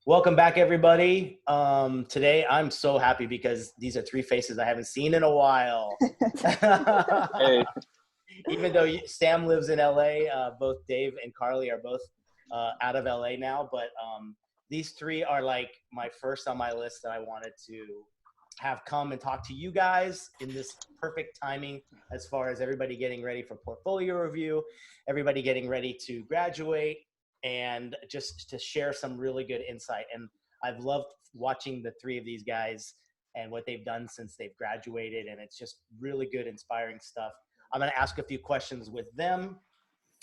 Welcome back, everybody. Today, I'm so happy because these are three faces I haven't seen in a while. Hey, Even though Sam lives in LA, both Dave and Carly are both out of LA now, but these three are like my first on my list that I wanted to have come and talk to you guys in this perfect timing as far as everybody getting ready for portfolio review, everybody getting ready to graduate, and just to share some really good insight. And I've loved watching the three of these guys and what they've done since they've graduated, and it's just really good, inspiring stuff. I'm going to ask a few questions with them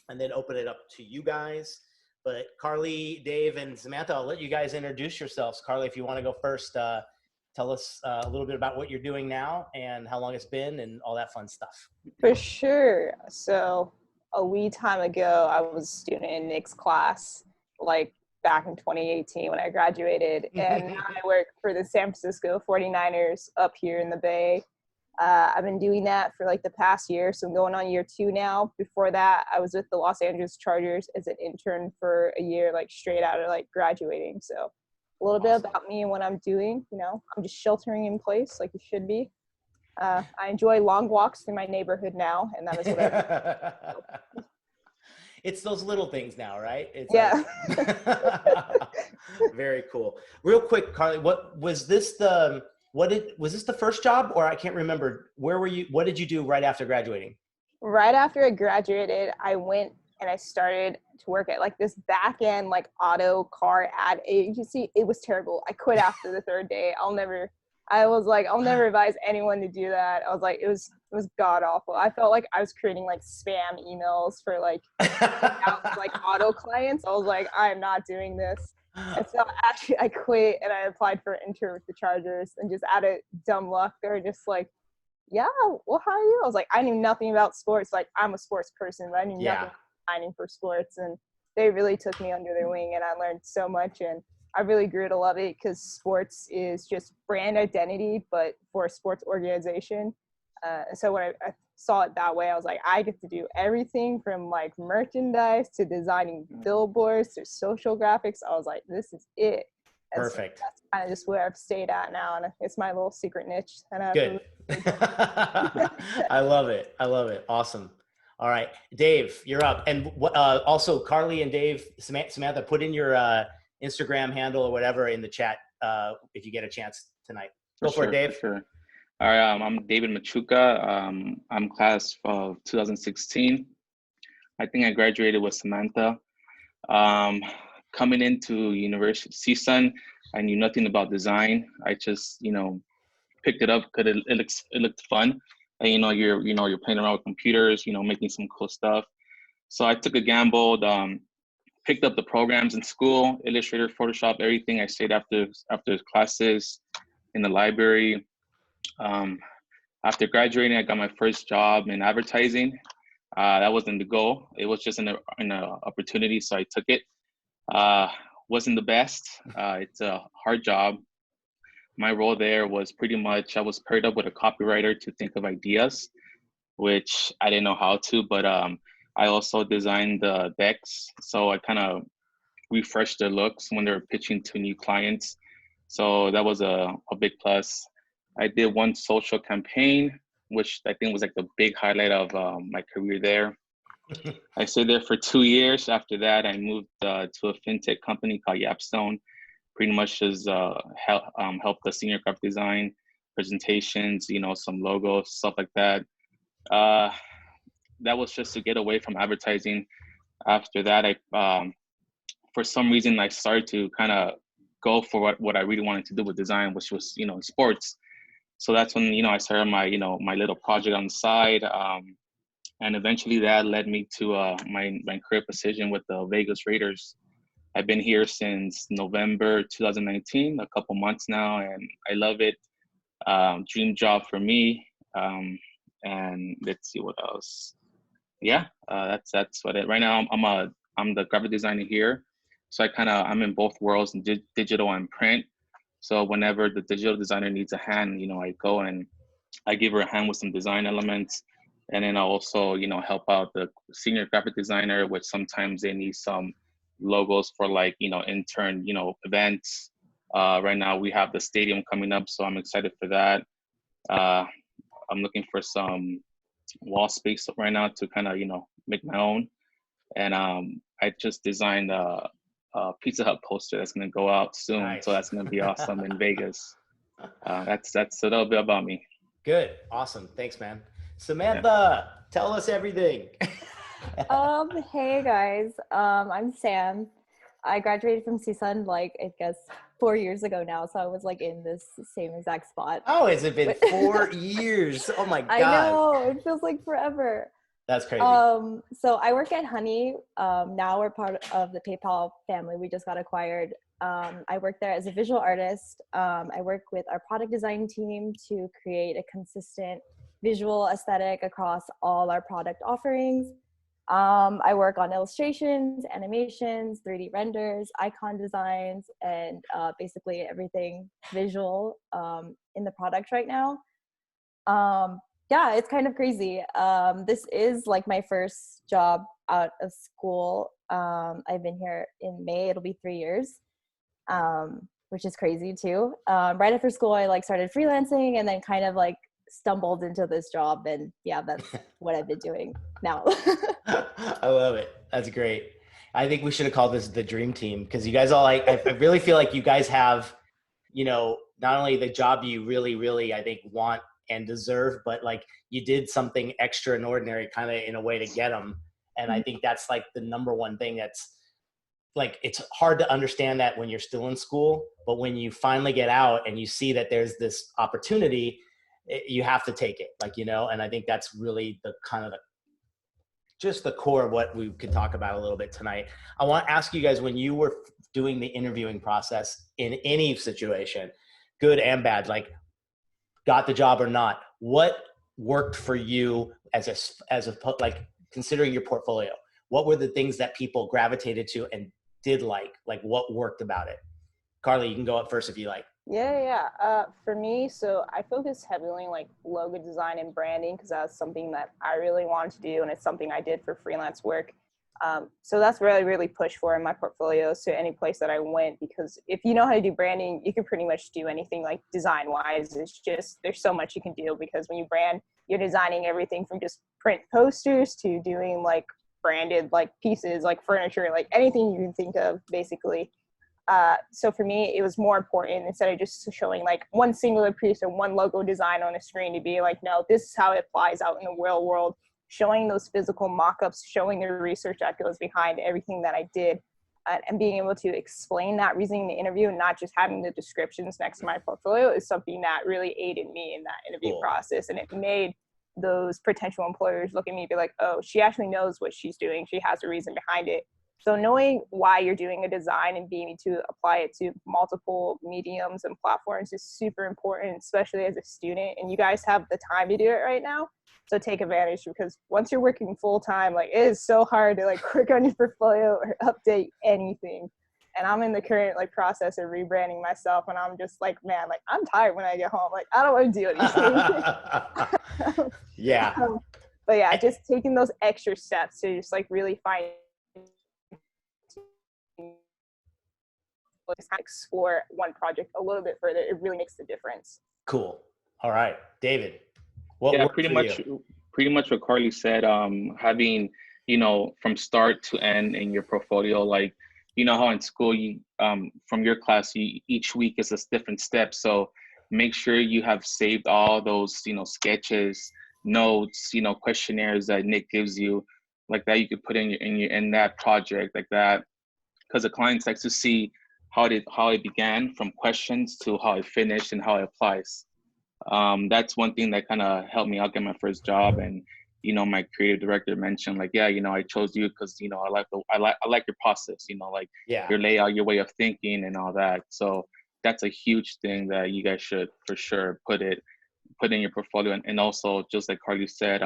and then open it up to you guys. But Carly, Dave, and Samantha, I'll let you guys introduce yourselves. Carly, if you want to go first, tell us a little bit about what you're doing now and how long it's been and all that fun stuff. For sure. So a wee time ago, I was a student in Nick's class, like back in 2018 when I graduated. And now I work for the San Francisco 49ers up here in the Bay. I've been doing that for like the past year. So I'm going on year 2 now. Before that, I was with the Los Angeles Chargers as an intern for a year, like straight out of like graduating. So a little bit about me and what I'm doing. You know, I'm just sheltering in place like you should be. I enjoy long walks through my neighborhood now, and that is what I do. It's those little things now, right? It's yeah. Like, very cool. Real quick, Carly, was this the first job, or I can't remember? Where were you? What did you do right after graduating? Right after I graduated, I went and I started to work at like this back end like auto car ad agency. It was terrible. I quit after the third day. I'll never advise anyone to do that. I was like, it was god awful. I felt like I was creating like spam emails for like auto clients. I was like, I am not doing this. And so actually I quit and I applied for an intern with the Chargers, and just out of dumb luck, they were just like, yeah, well, how are you? I was like, I knew nothing about sports. Like, I'm a sports person, but I knew nothing about signing for sports. And they really took me under their wing, and I learned so much. And I really grew to love it because sports is just brand identity, but for a sports organization. So when I saw it that way, I was like, I get to do everything from like merchandise to designing billboards to social graphics. I was like, this is it. And perfect. So that's kind of just where I've stayed at now, and it's my little secret niche. And good. I love it. Awesome. All right, Dave, you're up. And also, Carly and Dave, Samantha, put in your Instagram handle or whatever in the chat if you get a chance tonight. Go for it, Dave. Sure. All right, I'm David Machuca. I'm class of 2016. I think I graduated with Samantha. Coming into University CSUN, I knew nothing about design. I just, picked it up because it looked fun. And you're playing around with computers, making some cool stuff. So I took a gamble. Picked up the programs in school, Illustrator, Photoshop, everything. I stayed after classes in the library. After graduating, I got my first job in advertising. That wasn't the goal. It was just an opportunity, so I took it. Wasn't the best. It's a hard job. My role there was pretty much, I was paired up with a copywriter to think of ideas, which I didn't know how to, but I also designed the decks. So I kind of refreshed their looks when they were pitching to new clients. So that was a big plus. I did one social campaign, which I think was like the big highlight of my career there. I stayed there for 2 years. After that, I moved to a fintech company called Yapstone. Pretty much just help the senior graphic design, presentations, some logos, stuff like that. That was just to get away from advertising. After that, I for some reason I started to kind of go for what I really wanted to do with design, which was sports. So that's when I started my my little project on the side, and eventually that led me to my career position with the Vegas Raiders. I've been here since November 2019, a couple months now, and I love it. Dream job for me. And let's see what else. Yeah, that's what it. Right now, I'm the graphic designer here, so I'm in both worlds, digital and print. So whenever the digital designer needs a hand, I go and I give her a hand with some design elements, and then I also help out the senior graphic designer, which sometimes they need some logos for like, intern, events. Right now we have the stadium coming up, so I'm excited for that. I'm looking for some wall space right now to kind of, make my own. And I just designed a Pizza Hut poster that's going to go out soon. Nice. So that's going to be awesome in Vegas. That's a little bit about me. Good. Awesome. Thanks, man. Samantha, tell us everything. Hey guys, I'm Sam. I graduated from CSUN like I guess 4 years ago now, so I was like in this same exact spot. Oh, has it been 4 years? Oh my God. I know, it feels like forever. That's crazy. So I work at Honey. Now we're part of the PayPal family. We just got acquired. I work there as a visual artist. I work with our product design team to create a consistent visual aesthetic across all our product offerings. I work on illustrations, animations, 3D renders, icon designs, and basically everything visual in the product right now. Yeah, it's kind of crazy. This is like my first job out of school. I've been here in May. It'll be 3 years, which is crazy too. Right after school, I like started freelancing and then kind of like stumbled into this job, and yeah, that's what I've been doing now. I love it. That's great. I think we should have called this the dream team, because you guys all I really feel like you guys have, not only the job you really, really, I think, want and deserve, but like you did something extraordinary kind of in a way to get them. And I think that's like the number one thing that's like, it's hard to understand that when you're still in school, but when you finally get out and you see that there's this opportunity, you have to take it, like, and I think that's really the kind of just the core of what we could talk about a little bit tonight. I want to ask you guys, when you were doing the interviewing process in any situation, good and bad, like got the job or not, what worked for you as a like considering your portfolio? What were the things that people gravitated to and did like what worked about it? Carly, you can go up first if you like. Yeah. For me, so I focus heavily on like logo design and branding because that's something that I really wanted to do, and it's something I did for freelance work. So that's what I really pushed for in my portfolio. So any place that I went, because if you know how to do branding, you can pretty much do anything like design wise. It's just, there's so much you can do, because when you brand, you're designing everything from just print posters to doing like branded like pieces, like furniture, like anything you can think of basically. So for me, it was more important, instead of just showing like one singular piece or one logo design on a screen, to be like, no, this is how it applies out in the real world, showing those physical mock-ups, showing the research that goes behind everything that I did, and being able to explain that reasoning in the interview and not just having the descriptions next to my portfolio is something that really aided me in that interview process. And it made those potential employers look at me and be like, oh, she actually knows what she's doing. She has a reason behind it. So knowing why you're doing a design and being able to apply it to multiple mediums and platforms is super important, especially as a student. And you guys have the time to do it right now. So take advantage, because once you're working full time, like it is so hard to like work on your portfolio or update anything. And I'm in the current like process of rebranding myself, and I'm just like, man, like I'm tired when I get home. Like I don't want to do anything. Yeah. But yeah, just taking those extra steps to just like really find, explore one project a little bit further, it really makes the difference. Cool. All right, David. Pretty much what Carly said. Having, from start to end in your portfolio, like, how in school you from your class, each week is a different step. So make sure you have saved all those, sketches, notes, questionnaires that Nick gives you, like that you could put in that project, like that, because the clients like to see how it began from questions to how it finished and how it applies. That's one thing that kind of helped me out get my first job. And my creative director mentioned like, yeah, I chose you because I like your process, like your layout, your way of thinking, and all that. So that's a huge thing that you guys should for sure put in your portfolio. And also, just like Carly said,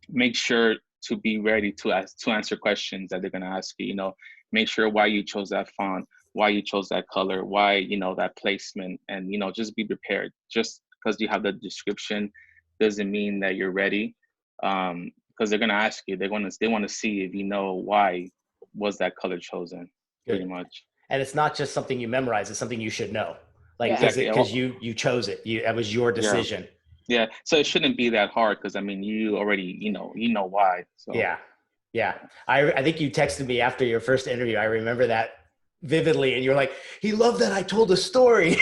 make sure to be ready to answer questions that they're going to ask you. Make sure why you chose that font, why you chose that color, why that placement, and just be prepared. Just because you have the description doesn't mean that you're ready, because they're going to ask you. They want to see if you know why was that color chosen. Good. Pretty much. And it's not just something you memorize, it's something you should know. Like, Exactly. because you chose it. That was your decision. Yeah. So it shouldn't be that hard because I mean, you already, you know why. So Yeah. I think you texted me after your first interview. I remember that vividly. And you're like, he loved that I told a story.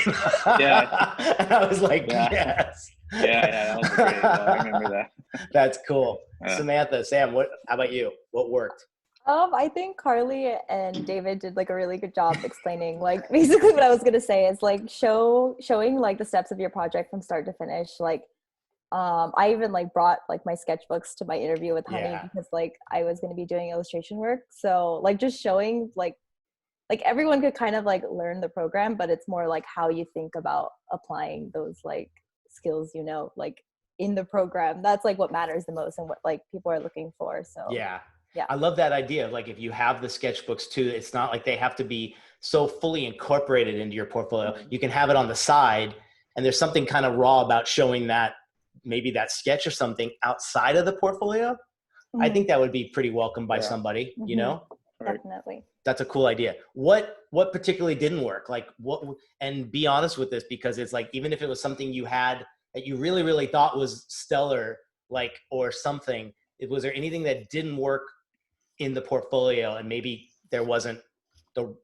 Yeah. And I was like, Yeah. yes. Yeah. That was great. I remember that. That's cool. Yeah. Samantha, Sam, how about you? What worked? I think Carly and David did like a really good job explaining like basically what I was gonna say is like showing like the steps of your project from start to finish. Like I even like brought like my sketchbooks to my interview with Honey because like I was gonna be doing illustration work. So like just showing like everyone could kind of like learn the program, but it's more like how you think about applying those like skills, like in the program. That's like what matters the most and what like people are looking for. So Yeah. Yeah. I love that idea. Like if you have the sketchbooks too, it's not like they have to be so fully incorporated into your portfolio. You can have it on the side and there's something kind of raw about showing that maybe that sketch or something outside of the portfolio. I think that would be pretty welcomed by somebody, Definitely. That's a cool idea. What particularly didn't work? Like and be honest with this, because it's like, even if it was something you had that you really, really thought was stellar, like, or something, was there anything that didn't work in the portfolio and maybe there wasn't the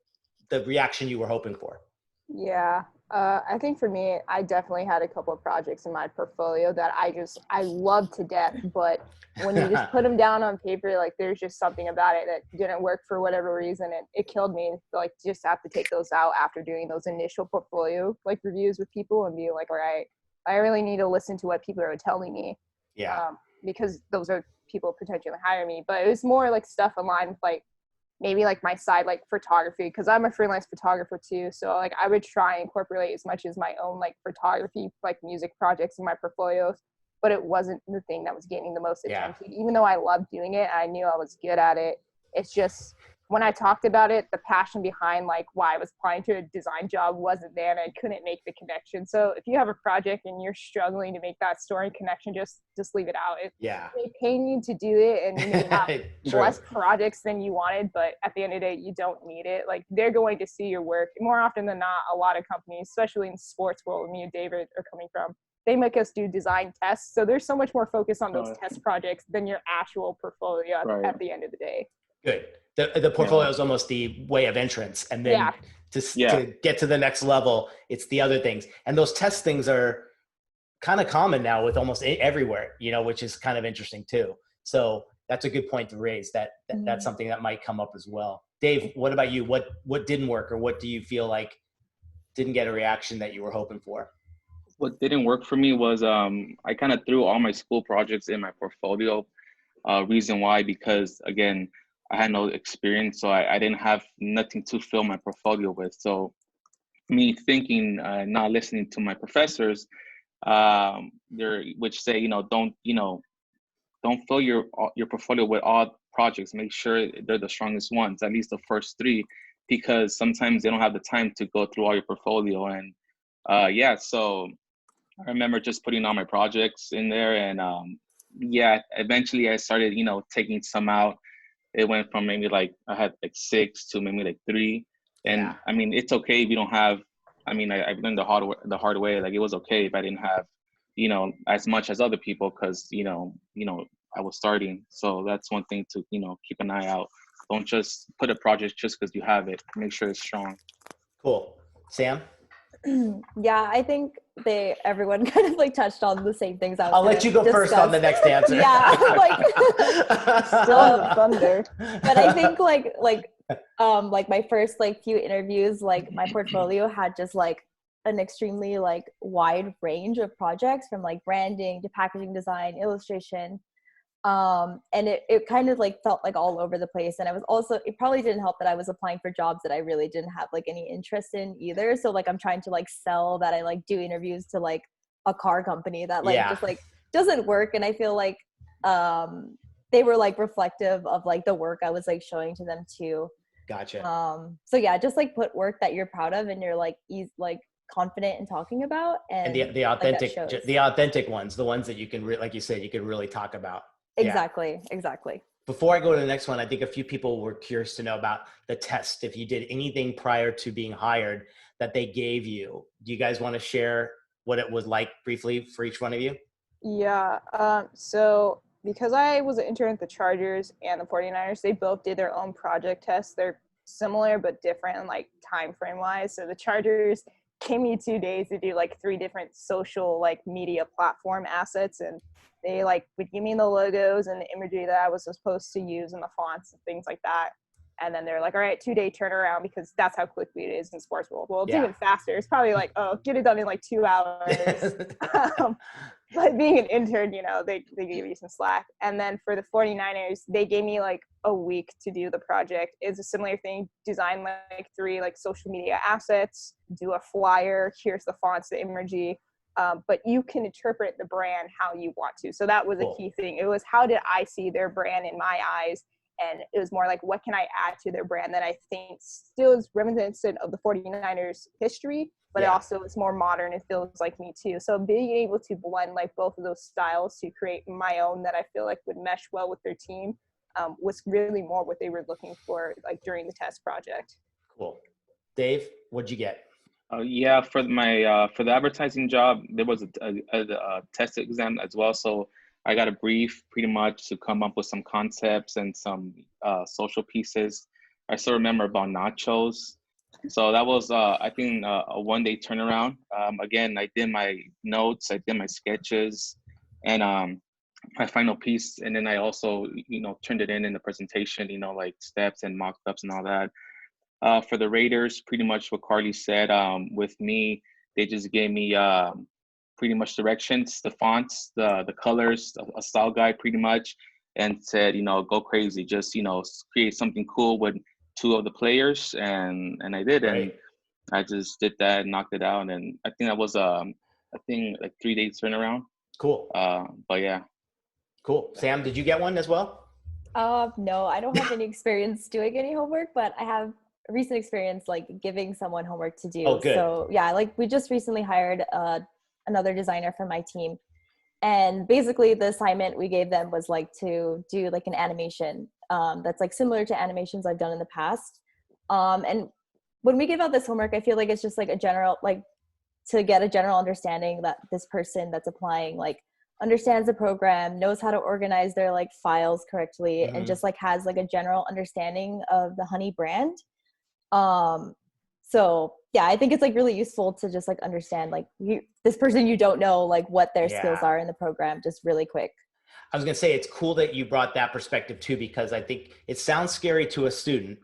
reaction you were hoping for? Yeah. I think for me, I definitely had a couple of projects in my portfolio that I love to death, but when you just put them down on paper, like there's just something about it that didn't work for whatever reason. And it killed me to like just have to take those out after doing those initial portfolio like reviews with people and be like, all right, I really need to listen to what people are telling me. Yeah. Because those are people potentially hire me, but it was more like stuff aligned with like maybe like my side, like photography, because I'm a freelance photographer too. So like I would try and incorporate as much as my own like photography, like music projects in my portfolios, but it wasn't the thing that was gaining the most attention. Even though I loved doing it, I knew I was good at it. It's just when I talked about it, the passion behind like why I was applying to a design job wasn't there and I couldn't make the connection. So if you have a project and you're struggling to make that story connection, just leave it out. They pay you to do it and you may have less projects than you wanted, but at the end of the day, you don't need it. Like they're going to see your work. More often than not, a lot of companies, especially in the sports world, me and David are coming from, they make us do design tests. So there's so much more focus on those test projects than your actual portfolio at the end of the day. Good. The portfolio is almost the way of entrance. And then to get to the next level, it's the other things. And those test things are kind of common now with almost everywhere, which is kind of interesting too. So that's a good point to raise. That's something that might come up as well. Dave, what about you? What didn't work, or what do you feel like didn't get a reaction that you were hoping for? What didn't work for me was I kind of threw all my school projects in my portfolio. Reason why, because again, I had no experience, so I didn't have nothing to fill my portfolio with. So me thinking, not listening to my professors, which say, don't fill your portfolio with all projects. Make sure they're the strongest ones, at least the first three, because sometimes they don't have the time to go through all your portfolio. And so I remember just putting all my projects in there, and eventually I started, taking some out. It went from maybe like I had like 6 to maybe like 3. And I mean, it's okay if you don't have, I've learned the hard way. Like it was okay if I didn't have, as much as other people, because, I was starting. So that's one thing to, keep an eye out. Don't just put a project just because you have it. Make sure it's strong. Cool. Sam? Yeah, I think everyone kind of like touched on the same things. I'll let you go first on the next answer. Yeah, like still in the thunder. But I think like my first like few interviews, like my portfolio had just like an extremely like wide range of projects, from like branding to packaging design, illustration. And it kind of like felt like all over the place. And it probably didn't help that I was applying for jobs that I really didn't have like any interest in either. So like I'm trying to like sell that I like do interviews to like a car company that like just like doesn't work. And I feel like they were like reflective of like the work I was like showing to them too. Gotcha. So yeah, just like put work that you're proud of and you're like confident in talking about, and the authentic ones, the ones that you can like you said, you could really talk about. Exactly. Before I go to the next one, I think a few people were curious to know about the test. If you did anything prior to being hired that they gave you, do you guys want to share what it was like briefly for each one of you? Yeah. So because I was an intern at the Chargers and the 49ers, they both did their own project tests. They're similar but different in like time frame wise. So the Chargers gave me 2 days to do like 3 different social like media platform assets, and they like would give me the logos and the imagery that I was supposed to use and the fonts and things like that. And then they're like, all right, 2-day turnaround, because that's how quickly it is in sports world. Well, it's even faster. It's probably like, oh, get it done in like 2 hours. But being an intern, you know, they gave you some slack. And then for the 49ers, they gave me like a week to do the project. It's a similar thing, design like 3 like social media assets, do a flyer, here's the fonts, the imagery. But you can interpret the brand how you want to. So that was a key thing. It was, how did I see their brand in my eyes? And it was more like, what can I add to their brand that I think still is reminiscent of the 49ers history, but it also is more modern. It feels like me too. So being able to blend like both of those styles to create my own that I feel like would mesh well with their team was really more what they were looking for like during the test project. Cool. Dave, what'd you get? Yeah, for my for the advertising job, there was a test exam as well. So I got a brief pretty much to come up with some concepts and some social pieces. I still remember about nachos. So that was, I think, a 1-day turnaround. Again, I did my notes, I did my sketches, and my final piece. And then I also, you know, turned it in the presentation, you know, like steps and mock-ups and all that. For the Raiders, pretty much what Carly said. With me, they just gave me pretty much directions, the fonts, the colors, a style guide pretty much, and said, you know, go crazy, just, you know, create something cool with 2 of the players, and I did. Right. And I just did that, knocked it out, and I think that was I think like 3 days turnaround. Cool. But yeah. Cool. Sam, did you get one as well? No, I don't have any experience doing any homework, but I have recent experience like giving someone homework to do. Oh, good. So yeah, like we just recently hired another designer for my team, and basically the assignment we gave them was like to do like an animation that's like similar to animations I've done in the past. And when we give out this homework, I feel like it's just like a general, like to get a general understanding that this person that's applying like understands the program, knows how to organize their like files correctly, and just like has like a general understanding of the Honey brand. So yeah, I think it's like really useful to just like understand like this person you don't know like what their skills are in the program just really quick. I was gonna say it's cool that you brought that perspective too, because I think it sounds scary to a student,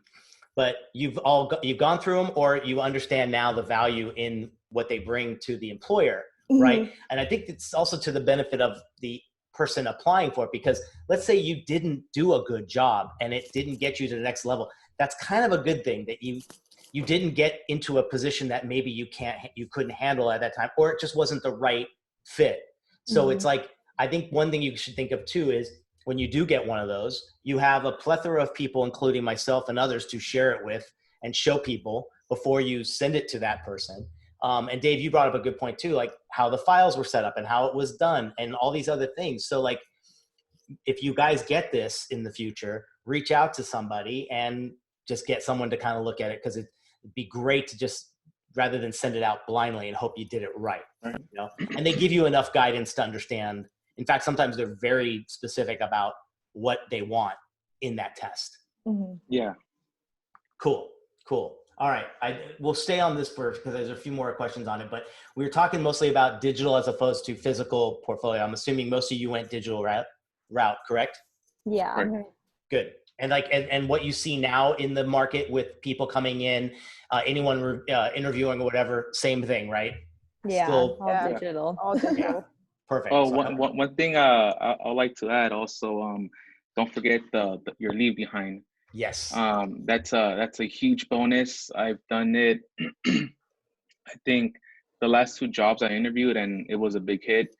but you've gone through them, or you understand now the value in what they bring to the employer, right? And I think it's also to the benefit of the person applying for it, because let's say you didn't do a good job and it didn't get you to the next level. That's kind of a good thing, that you didn't get into a position that maybe you couldn't handle at that time, or it just wasn't the right fit. So it's like, I think one thing you should think of too is when you do get one of those, you have a plethora of people, including myself and others, to share it with and show people before you send it to that person. And Dave, you brought up a good point too, like how the files were set up and how it was done and all these other things. So like, if you guys get this in the future, reach out to somebody and just get someone to kind of look at it, because it'd be great to just, rather than send it out blindly and hope you did it right. You know? And they give you enough guidance to understand. In fact, sometimes they're very specific about what they want in that test. Yeah. Cool. All right. We'll stay on this first because there's a few more questions on it, but we were talking mostly about digital as opposed to physical portfolio. I'm assuming most of you went digital route, correct? Yeah. Right. Good. And like, and what you see now in the market with people coming in, anyone interviewing or whatever, same thing, right? Yeah. Still, all digital. All digital. Perfect. Oh, So one thing I'd like to add also, don't forget your leave behind. yes. That's a huge bonus. I've done it. I think the last 2 jobs I interviewed, and it was a big hit.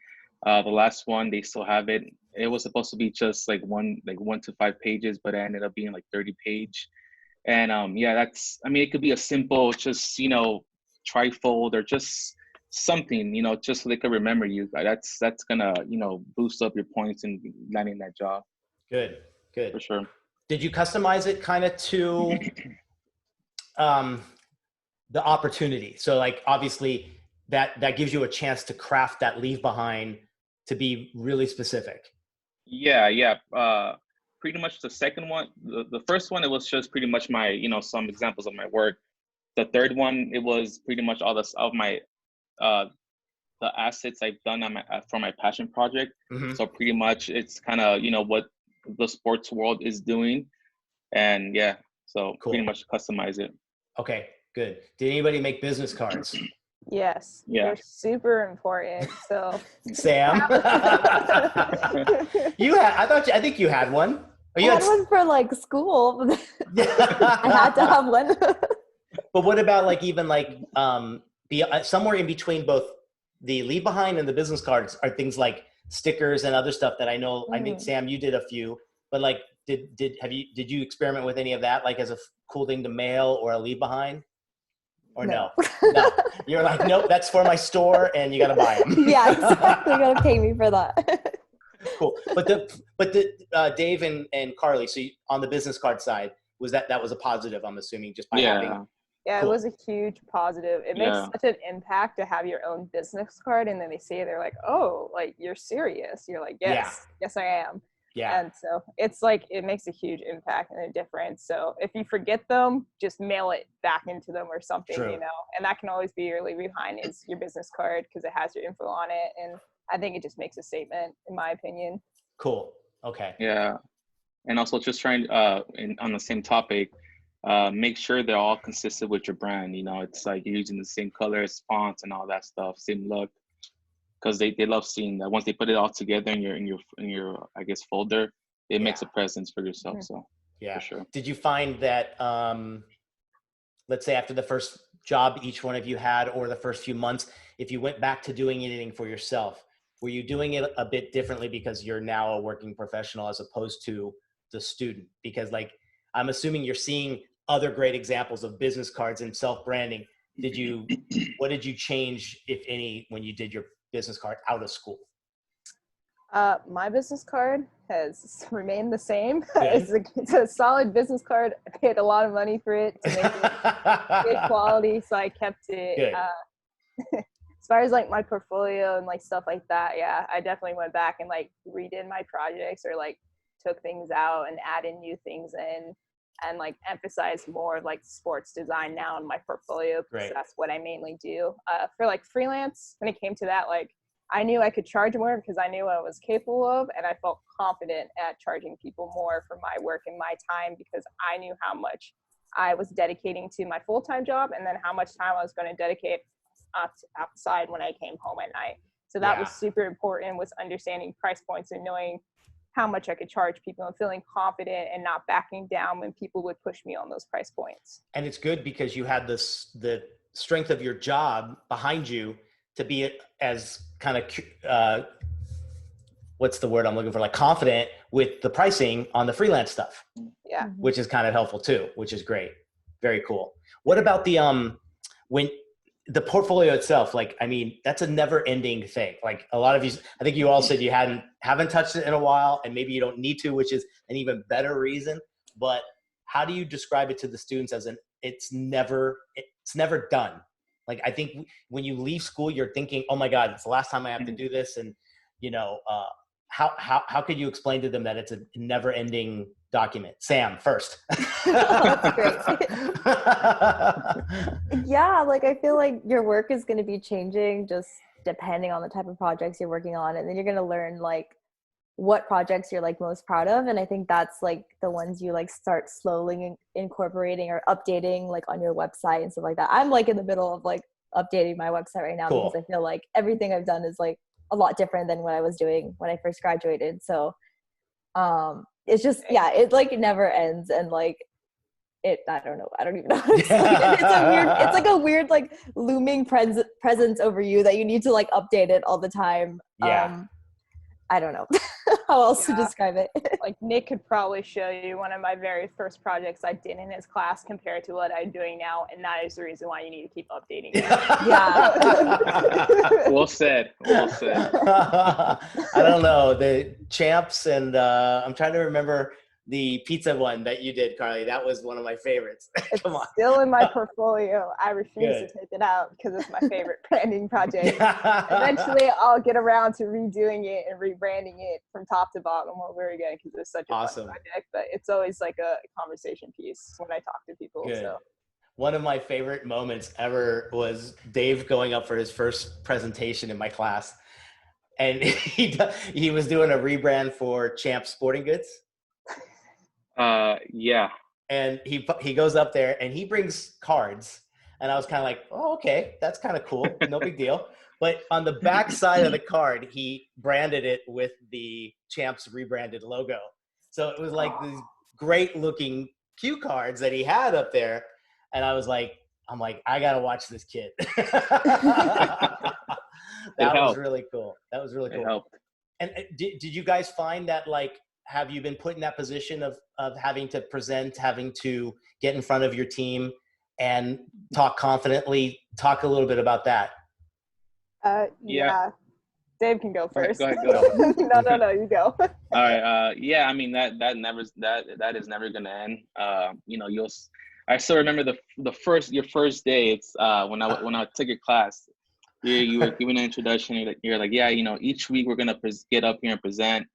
The last one, they still have it. It was supposed to be just like 1 to 5 pages, but it ended up being like 30 page. And yeah, I mean, it could be a simple, just, you know, trifold or just something, you know, just so they can remember you. That's gonna, you know, boost up your points in landing that job. Good. Good. For sure. Did you customize it kind of to the opportunity? So like, obviously that gives you a chance to craft that leave behind to be really specific. Yeah. Pretty much the second one, the first one, it was just pretty much my, you know, some examples of my work. The third one, it was pretty much all this of my, the assets I've done on my, for my passion project. Mm-hmm. So pretty much it's kind of, you know, what the sports world is doing. And yeah, so Cool. pretty much customize it. Okay, good. Did anybody make business cards? Yes, Yeah. they're super important. So Sam, I think you had one. I had one for like school. I had to have one. But what about like even like somewhere in between both the leave behind and the business cards are things like stickers and other stuff that I know. I think Sam, you did a few, but like did you experiment with any of that, like as a cool thing to mail or a leave behind? Or no? You're like, nope, that's for my store and you got to buy them. Yeah, exactly. You got to pay me for that. Cool. But the Dave and Carly, so on the business card side, that was a positive, I'm assuming, just by having. Yeah, Cool. It was a huge positive. It makes such an impact to have your own business card, and then they see it, they're like, oh, like you're serious. You're like, yes, I am. Yeah. And so it's like, it makes a huge impact and a difference. So if you forget them, just mail it back into them or something, True. you know, and that can always be your leave behind is your business card because it has your info on it. And I think it just makes a statement, in my opinion. Cool. Okay. Yeah. And also just trying, on the same topic, make sure they're all consistent with your brand. You know, it's like you're using the same colors, fonts, and all that stuff, same look. Because they love seeing that. Once they put it all together in your I guess folder, it makes a presence for yourself. So yeah, for sure. Did you find that let's say after the first job each one of you had, or the first few months, if you went back to doing anything for yourself, were you doing it a bit differently because you're now a working professional as opposed to the student? Because like I'm assuming you're seeing other great examples of business cards and self-branding. What did you change, if any, when you did your business card out of school? My business card has remained the same. It's a solid business card. I paid a lot of money for it to make it good quality, so I kept it. As far as like my portfolio and like stuff like that, yeah, I definitely went back and like redid my projects or like took things out and added new things in and like emphasize more like sports design now in my portfolio because that's what I mainly do. For like freelance, when it came to that, like I knew I could charge more because I knew what I was capable of, and I felt confident at charging people more for my work and my time because I knew how much I was dedicating to my full-time job and then how much time I was going to dedicate outside when I came home at night. So that was super important, was understanding price points and knowing how much I could charge people and feeling confident and not backing down when people would push me on those price points. And it's good because you had the strength of your job behind you to be as kind of, what's the word I'm looking for? Like confident with the pricing on the freelance stuff. Yeah. Which is kind of helpful too, which is great. Very cool. What about the, when the portfolio itself, like, I mean, that's a never ending thing. Like a lot of you, I think you all said you haven't touched it in a while and maybe you don't need to, which is an even better reason. But how do you describe it to the students as it's never done? Like, I think when you leave school, you're thinking, oh my God, it's the last time I have to do this. And, you know, how could you explain to them that it's a never ending document? Sam, first. That's great. Yeah, like I feel like your work is going to be changing just depending on the type of projects you're working on. And then you're going to learn like what projects you're like most proud of. And I think that's like the ones you like start slowly incorporating or updating like on your website and stuff like that. I'm like in the middle of like updating my website right now because I feel like everything I've done is like a lot different than what I was doing when I first graduated. So it's just, it like never ends. And like I don't even know how to explain it. It's like a weird like looming presence over you that you need to like update it all the time. I don't know how else to describe it. Like Nick could probably show you one of my very first projects I did in his class compared to what I'm doing now, and that is the reason why you need to keep updating it. Yeah. Well said. I don't know, the champs and I'm trying to remember the pizza one that you did, Carly. That was one of my favorites. Come on. It's still in my portfolio. I refuse Good. to take it out because it's my favorite branding project. Eventually, I'll get around to redoing it and rebranding it from top to bottom over again because it's such a Awesome. fun project. But it's always like a conversation piece when I talk to people. Good. So. One of my favorite moments ever was Dave going up for his first presentation in my class. And he was doing a rebrand for Champ Sporting Goods. Yeah. And he goes up there and he brings cards. And I was kind of like, oh, okay, that's kind of cool. No big deal. But on the back side of the card, he branded it with the Champs rebranded logo. So it was like these great looking cue cards that he had up there. And I was like, I got to watch this kid. That was really cool. That was really cool. It helped. And did you guys find that, like, have you been put in that position of having to present, having to get in front of your team and talk confidently? Talk a little bit about that. Yeah. Dave can go first. Go ahead. No, you go. All right. Yeah, I mean, that is never gonna end. I still remember your first day. It's when I took your class. You were giving an introduction. You're like, yeah, each week we're gonna get up here and present.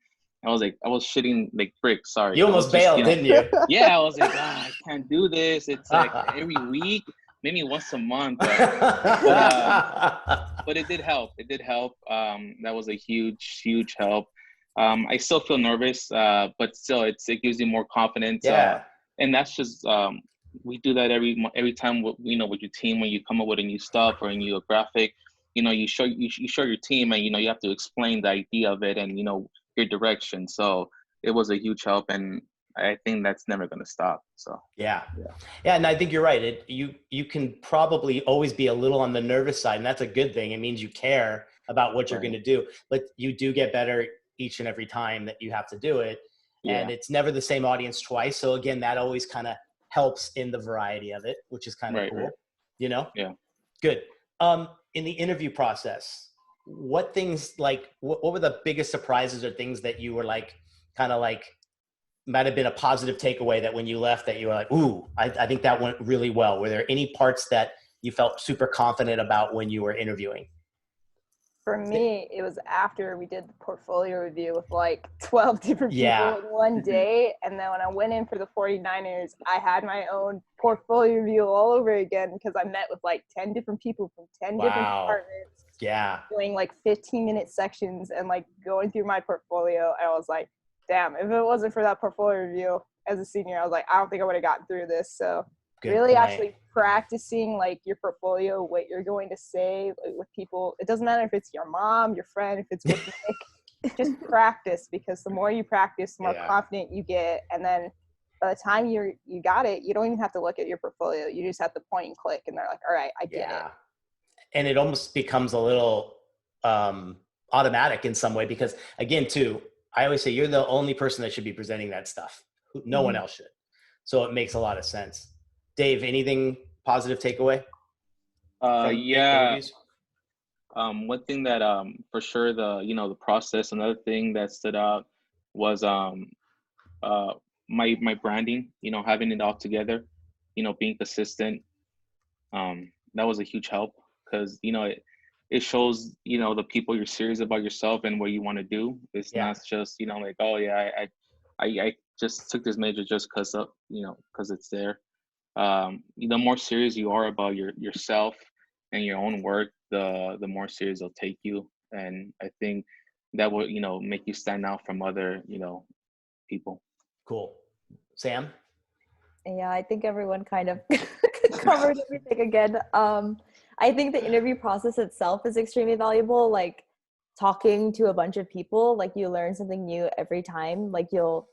I was shitting like bricks. Sorry. You almost bailed, didn't you? Yeah, I was like, I can't do this. It's like every week, maybe once a month. But it did help. It did help. That was a huge help. I still feel nervous, but still, it gives you more confidence. Yeah. And that's just we do that every time with your team when you come up with a new stuff or a new graphic. You show your team, and you have to explain the idea of it and your direction. So it was a huge help, and I think that's never going to stop. So yeah, and I think you're right. You can probably always be a little on the nervous side, and that's a good thing. It means you care about what you're going to do, but you do get better each and every time that you have to do it, and it's never the same audience twice. So again, that always kind of helps in the variety of it, which is kind of cool. Right. Yeah. Good. In the interview process, what things, like, what were the biggest surprises or things that you were like, kind of like, might have been a positive takeaway that when you left that you were like, ooh, I think that went really well? Were there any parts that you felt super confident about when you were interviewing? For me, it was after we did the portfolio review with like 12 different people in one day. And then when I went in for the 49ers, I had my own portfolio review all over again because I met with like 10 different people from 10 different departments. Yeah. Doing like 15-minute sections and like going through my portfolio. And I was like, damn, if it wasn't for that portfolio review as a senior, I was like, I don't think I would have gotten through this. So actually practicing like your portfolio, what you're going to say with people. It doesn't matter if it's your mom, your friend, if it's with Nick, just practice, because the more you practice, the more confident you get. And then by the time you got it, you don't even have to look at your portfolio. You just have to point and click, and they're like, all right, I get it. And it almost becomes a little automatic in some way, because again, too, I always say you're the only person that should be presenting that stuff. No one else should. So it makes a lot of sense. Dave, anything positive takeaway? One thing that for sure, the process. Another thing that stood out was my branding. Having it all together. Being consistent. That was a huge help, because it shows the people you're serious about yourself and what you want to do. It's not just like, oh yeah, I just took this major just because it's there. The more serious you are about yourself and your own work, the more serious they'll take you. And I think that will, make you stand out from other, people. Cool. Sam? Yeah, I think everyone kind of covered everything again. I think the interview process itself is extremely valuable. Like talking to a bunch of people, like you learn something new every time. Like you'll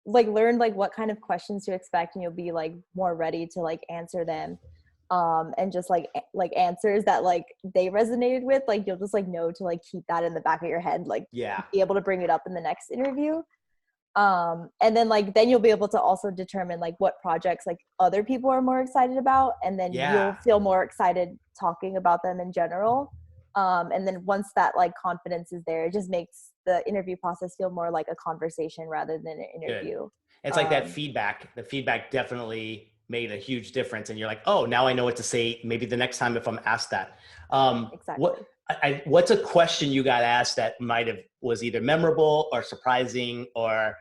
learn like what kind of questions to expect, and you'll be like more ready to like answer them. And just like answers that like they resonated with, like you'll just like know to like keep that in the back of your head, like be able to bring it up in the next interview. And then then you'll be able to also determine like what projects like other people are more excited about, and then you'll feel more excited talking about them in general. And then once that like confidence is there, it just makes the interview process feel more like a conversation rather than an interview. Good. It's like that feedback. The feedback definitely made a huge difference. And you're like, oh, now I know what to say. Maybe the next time if I'm asked that. Exactly. What's a question you got asked that was either memorable or surprising or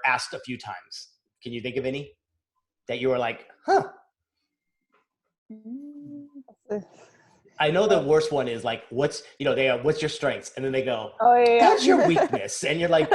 asked a few times? Can you think of any that you were like, huh? I know the worst one is like, what's your strengths? And then they go, Oh yeah. what's your weakness? And you're like,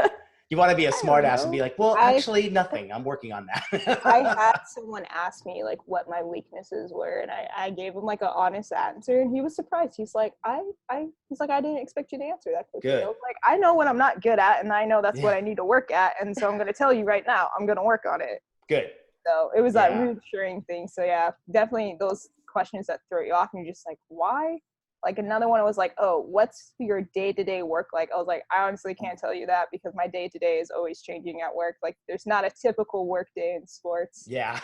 you want to be a smart ass and be like, well, actually nothing. I'm working on that. I had someone ask me like what my weaknesses were, and I gave him like an honest answer, and he was surprised. He's like, I didn't expect you to answer that quickly. Good. I was like, I know what I'm not good at, and I know that's what I need to work at, and so I'm going to tell you right now, I'm going to work on it. Good. So it was that reassuring thing. So yeah, definitely those questions that throw you off, and you're just like, why? Like another one was like, oh, what's your day-to-day work like? I was like, I honestly can't tell you that because my day-to-day is always changing at work. Like there's not a typical work day in sports. Yeah.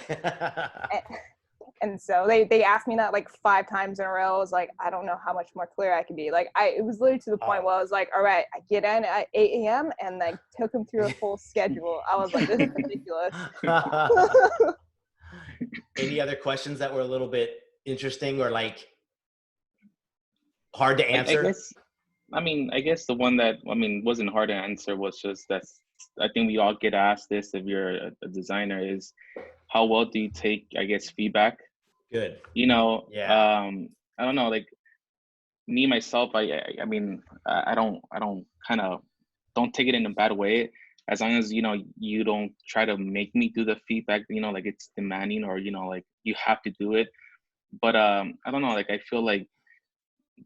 and so they asked me that like 5 times in a row. I was like, I don't know how much more clear I can be. Like it was literally to the point where I was like, all right, I get in at 8 a.m. and like took them through a full schedule. I was like, this is ridiculous. Any other questions that were a little bit interesting or like hard to answer? I guess the one that wasn't hard to answer was just that I think we all get asked this if you're a designer is how well do you take, I guess, feedback? Good. I don't know, like me myself, I don't take it in a bad way as long as you don't try to make me do the feedback, like it's demanding or like you have to do it. But I don't know, like I feel like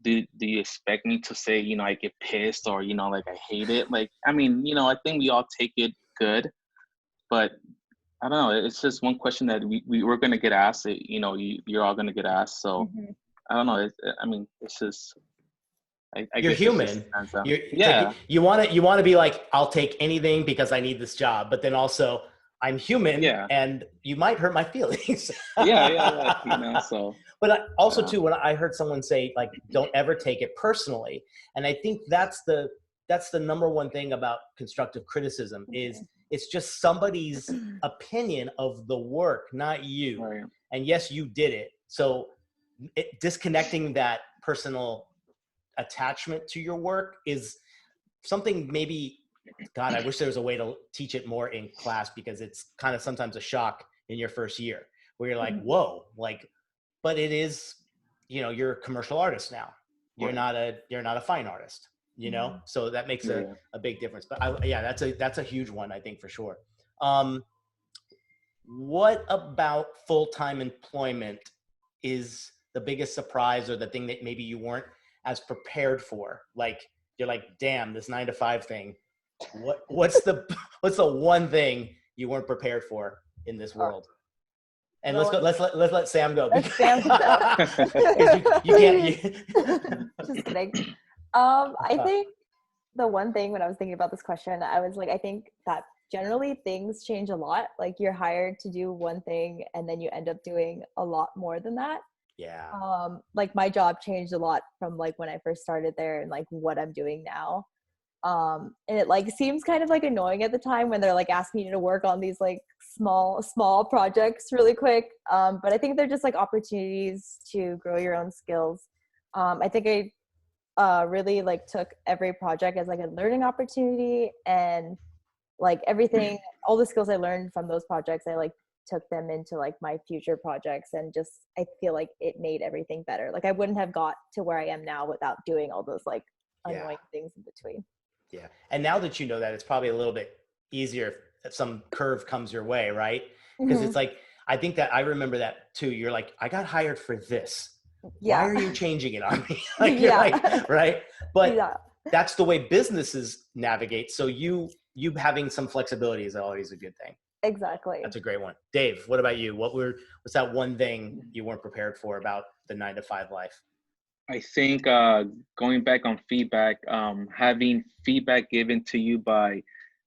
do you expect me to say I get pissed or like I hate it? Like I think we all take it good, but I don't know, it's just one question that we're gonna get asked. You're all gonna get asked, so I don't know, it's just I you're guess human. Like, you want to be like, I'll take anything because I need this job, but then also I'm human and you might hurt my feelings. So. But also too, when I heard someone say like, don't ever take it personally. And I think that's the number one thing about constructive criticism is it's just somebody's opinion of the work, not you. Right. And yes, you did it. So disconnecting that personal attachment to your work is something maybe, God, I wish there was a way to teach it more in class because it's kind of sometimes a shock in your first year where you're like, whoa, like, but it is, you're a commercial artist now. You're not a fine artist, so that makes a big difference. But that's a huge one, I think, for sure. What about full-time employment is the biggest surprise or the thing that maybe you weren't as prepared for? Like, you're like, damn, this 9-to-5 thing. What's the one thing you weren't prepared for in this world? And let's let Sam go. Let Sam go. you can't. Just kidding. I think the one thing when I was thinking about this question, I was like, I think that generally things change a lot. Like you're hired to do one thing and then you end up doing a lot more than that. Yeah. Like my job changed a lot from like when I first started there and like what I'm doing now. And it like seems kind of like annoying at the time when they're like asking you to work on these like small projects really quick. But I think they're just like opportunities to grow your own skills. I think I really like took every project as like a learning opportunity, and like everything, all the skills I learned from those projects, I like took them into like my future projects, and just I feel like it made everything better. Like I wouldn't have got to where I am now without doing all those like annoying things in between. Yeah. And now that you know that, it's probably a little bit easier if some curve comes your way, right? Because it's like, I think that I remember that too. You're like, I got hired for this. Why are you changing it on me? Like, you're like, right? But that's the way businesses navigate. So you having some flexibility is always a good thing. Exactly. That's a great one. Dave, what about you? What's that one thing you weren't prepared for about the 9-to-5 life? I think going back on feedback, having feedback given to you by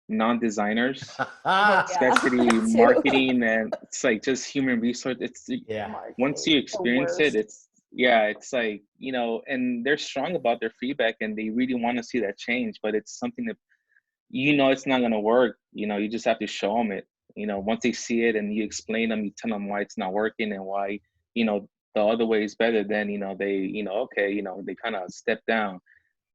non-designers, especially marketing, and it's like just human resource. It's once you experience it, yeah, it's like, you know, and they're strong about their feedback and they really want to see that change, but it's something that, you know, it's not going to work. You know, you just have to show them it. You know, once they see it and you explain them, you tell them why it's not working and why, you know, the other way is better, then, you know, they, you know, okay, you know, they kind of step down.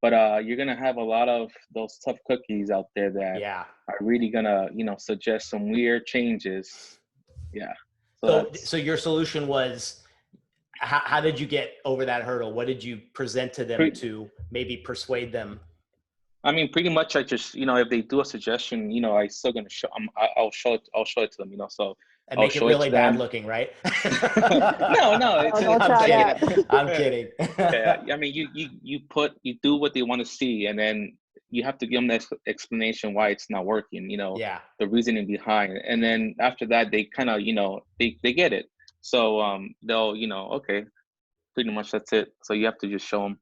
But you're going to have a lot of those tough cookies out there that Yeah. are really going to, you know, suggest some weird changes. Yeah. So your solution was, how did you get over that hurdle? What did you present to them to maybe persuade them? I mean, pretty much I just, you know, if they do a suggestion, you know, I still gonna show, I'll show it to them, you know, so And I'll make it show really to bad them. looking, right? No, it's, don't I'm try kidding. that. I'm kidding. yeah, I mean, you do what they want to see, and then you have to give them the explanation why it's not working, you know, Yeah. the reasoning behind, and then after that, they kind of, you know, they get it. So they'll, you know, okay, pretty much that's it. So you have to just show them.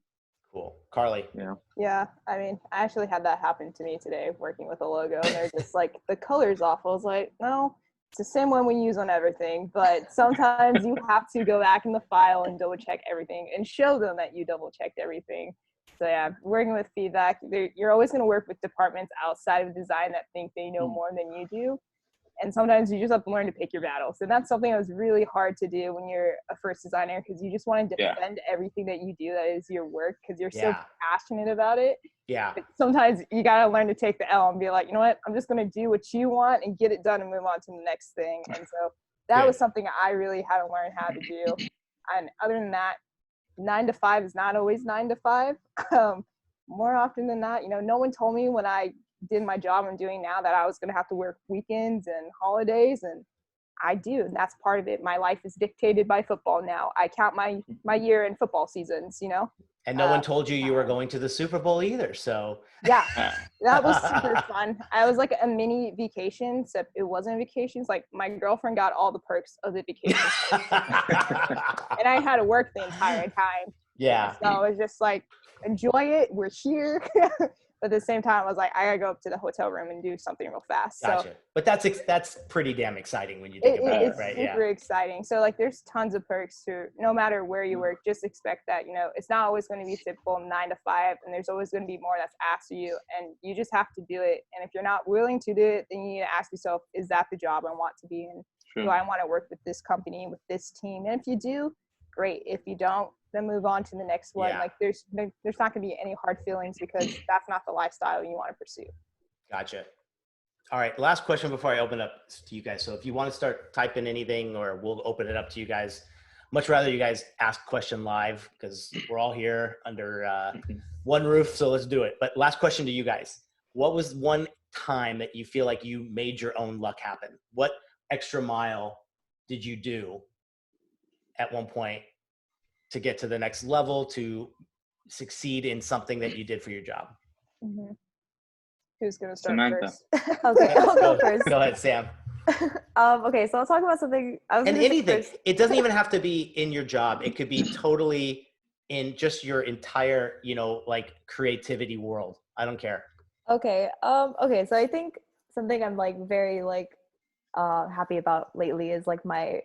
Cool. Carly. Yeah. Yeah, I mean, I actually had that happen to me today working with a logo, and they're just like, the color's off. I was like, no, it's the same one we use on everything, but sometimes you have to go back in the file and double check everything and show them that you double checked everything. So yeah, working with feedback, you're always going to work with departments outside of design that think they know more than you do. And sometimes you just have to learn to pick your battles. And that's something that was really hard to do when you're a first designer, because you just want to defend everything that you do that is your work, because you're so passionate about it. Yeah. But sometimes you got to learn to take the L and be like, you know what, I'm just going to do what you want and get it done and move on to the next thing. And so that was something I really had to learn how to do. And other than that, 9 to 5 is not always 9 to 5. More often than not, you know, no one told me when I did my job I'm doing now that I was going to have to work weekends and holidays, and I do, and that's part of it. My life is dictated by football now. I count my year in football seasons, you know. And no one told you were going to the Super Bowl either, so yeah, that was super fun. I was like a mini vacation, except it wasn't vacations. Like my girlfriend got all the perks of the vacation, and I had to work the entire time. Yeah. So it was just like, enjoy it. We're here. But at the same time, I was like, I gotta go up to the hotel room and do something real fast. Gotcha. So, but that's pretty damn exciting when you think about it, right? It's super exciting. So like, there's tons of perks to, no matter where you work, just expect that, you know, it's not always going to be typical 9 to 5, and there's always going to be more that's asked of you, and you just have to do it. And if you're not willing to do it, then you need to ask yourself, is that the job I want to be in? Do I want to work with this company, with this team? And if you do, great. If you don't, then move on to the next one. Like there's not going to be any hard feelings, because that's not the lifestyle you want to pursue. Gotcha. All right. Last question before I open up to you guys. So if you want to start typing anything, or we'll open it up to you guys. Much rather you guys ask question live, because we're all here under one roof. So let's do it. But last question to you guys. What was one time that you feel like you made your own luck happen? What extra mile did you do at one point to get to the next level, to succeed in something that you did for your job? Mm-hmm. Who's going to start Samantha. first? Okay, I'll go first. Go ahead, Sam. Okay, so I'll talk about something. And anything. It doesn't even have to be in your job. It could be totally in just your entire, you know, like creativity world. I don't care. Okay. Okay. So I think something I'm like very like happy about lately is like my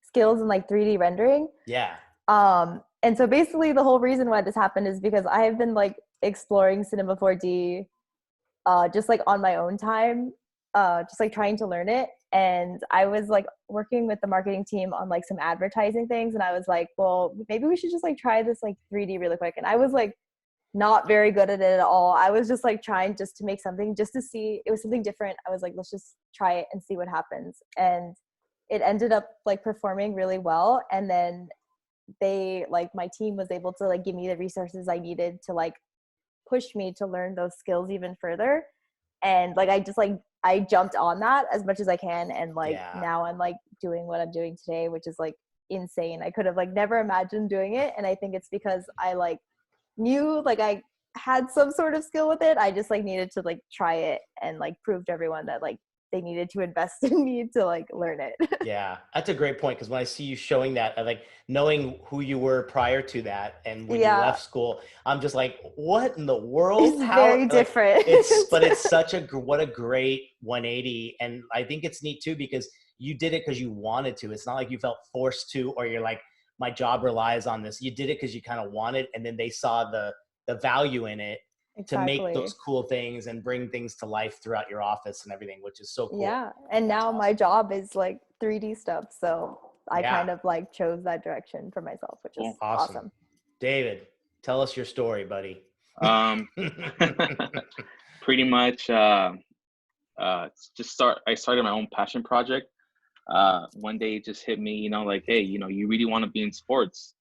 skills in like 3D rendering. Yeah. And so basically the whole reason why this happened is because I have been like exploring Cinema 4D just like on my own time, just like trying to learn it. And I was like working with the marketing team on like some advertising things, and I was like, well, maybe we should just like try this like 3D really quick. And I was like not very good at it at all. I was just like trying just to make something, just to see, it was something different. I was like, let's just try it and see what happens. And it ended up like performing really well. And then they like, my team was able to like give me the resources I needed to like push me to learn those skills even further. And like I jumped on that as much as I can, and like now I'm like doing what I'm doing today, which is like insane. I could have like never imagined doing it, and I think it's because I like knew like I had some sort of skill with it. I just like needed to like try it and like prove to everyone that like they needed to invest in me to like learn it. Yeah, that's a great point, because when I see you showing that, like knowing who you were prior to that and when you left school, I'm just like, what in the world? It's very different. But it's such what a great 180. And I think it's neat too, because you did it because you wanted to. It's not like you felt forced to, or you're like my job relies on this. You did it because you kind of wanted, and then they saw the value in it to make those cool things and bring things to life throughout your office and everything, which is so cool. Yeah. And now my job is like 3D stuff. So I kind of like chose that direction for myself, which is awesome. David, tell us your story, buddy. Pretty much, I started my own passion project. One day it just hit me, you know, like, hey, you know, you really want to be in sports.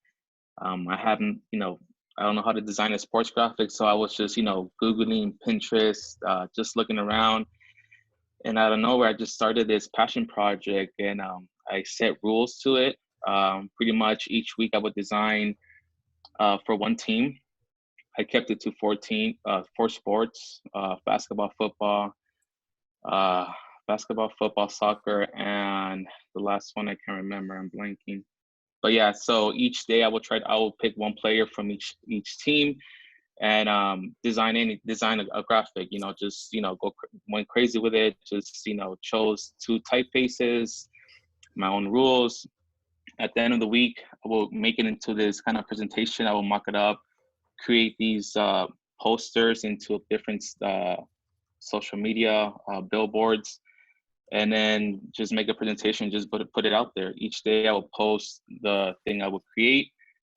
I haven't, you know, I don't know how to design a sports graphic. So I was just, you know, Googling Pinterest, just looking around. And out of nowhere, I just started this passion project, and I set rules to it. Pretty much each week I would design for one team. I kept it to 4 sports, basketball, football, soccer, and the last one I can't remember, I'm blanking. But yeah, so each day I will pick one player from each team, and design a graphic, you know, just, you know, went crazy with it, just, you know, chose 2 typefaces, my own rules. At the end of the week, I will make it into this kind of presentation. I will mock it up, create these posters into different social media billboards, and then just make a presentation, just put it out there. Each day I will post the thing I will create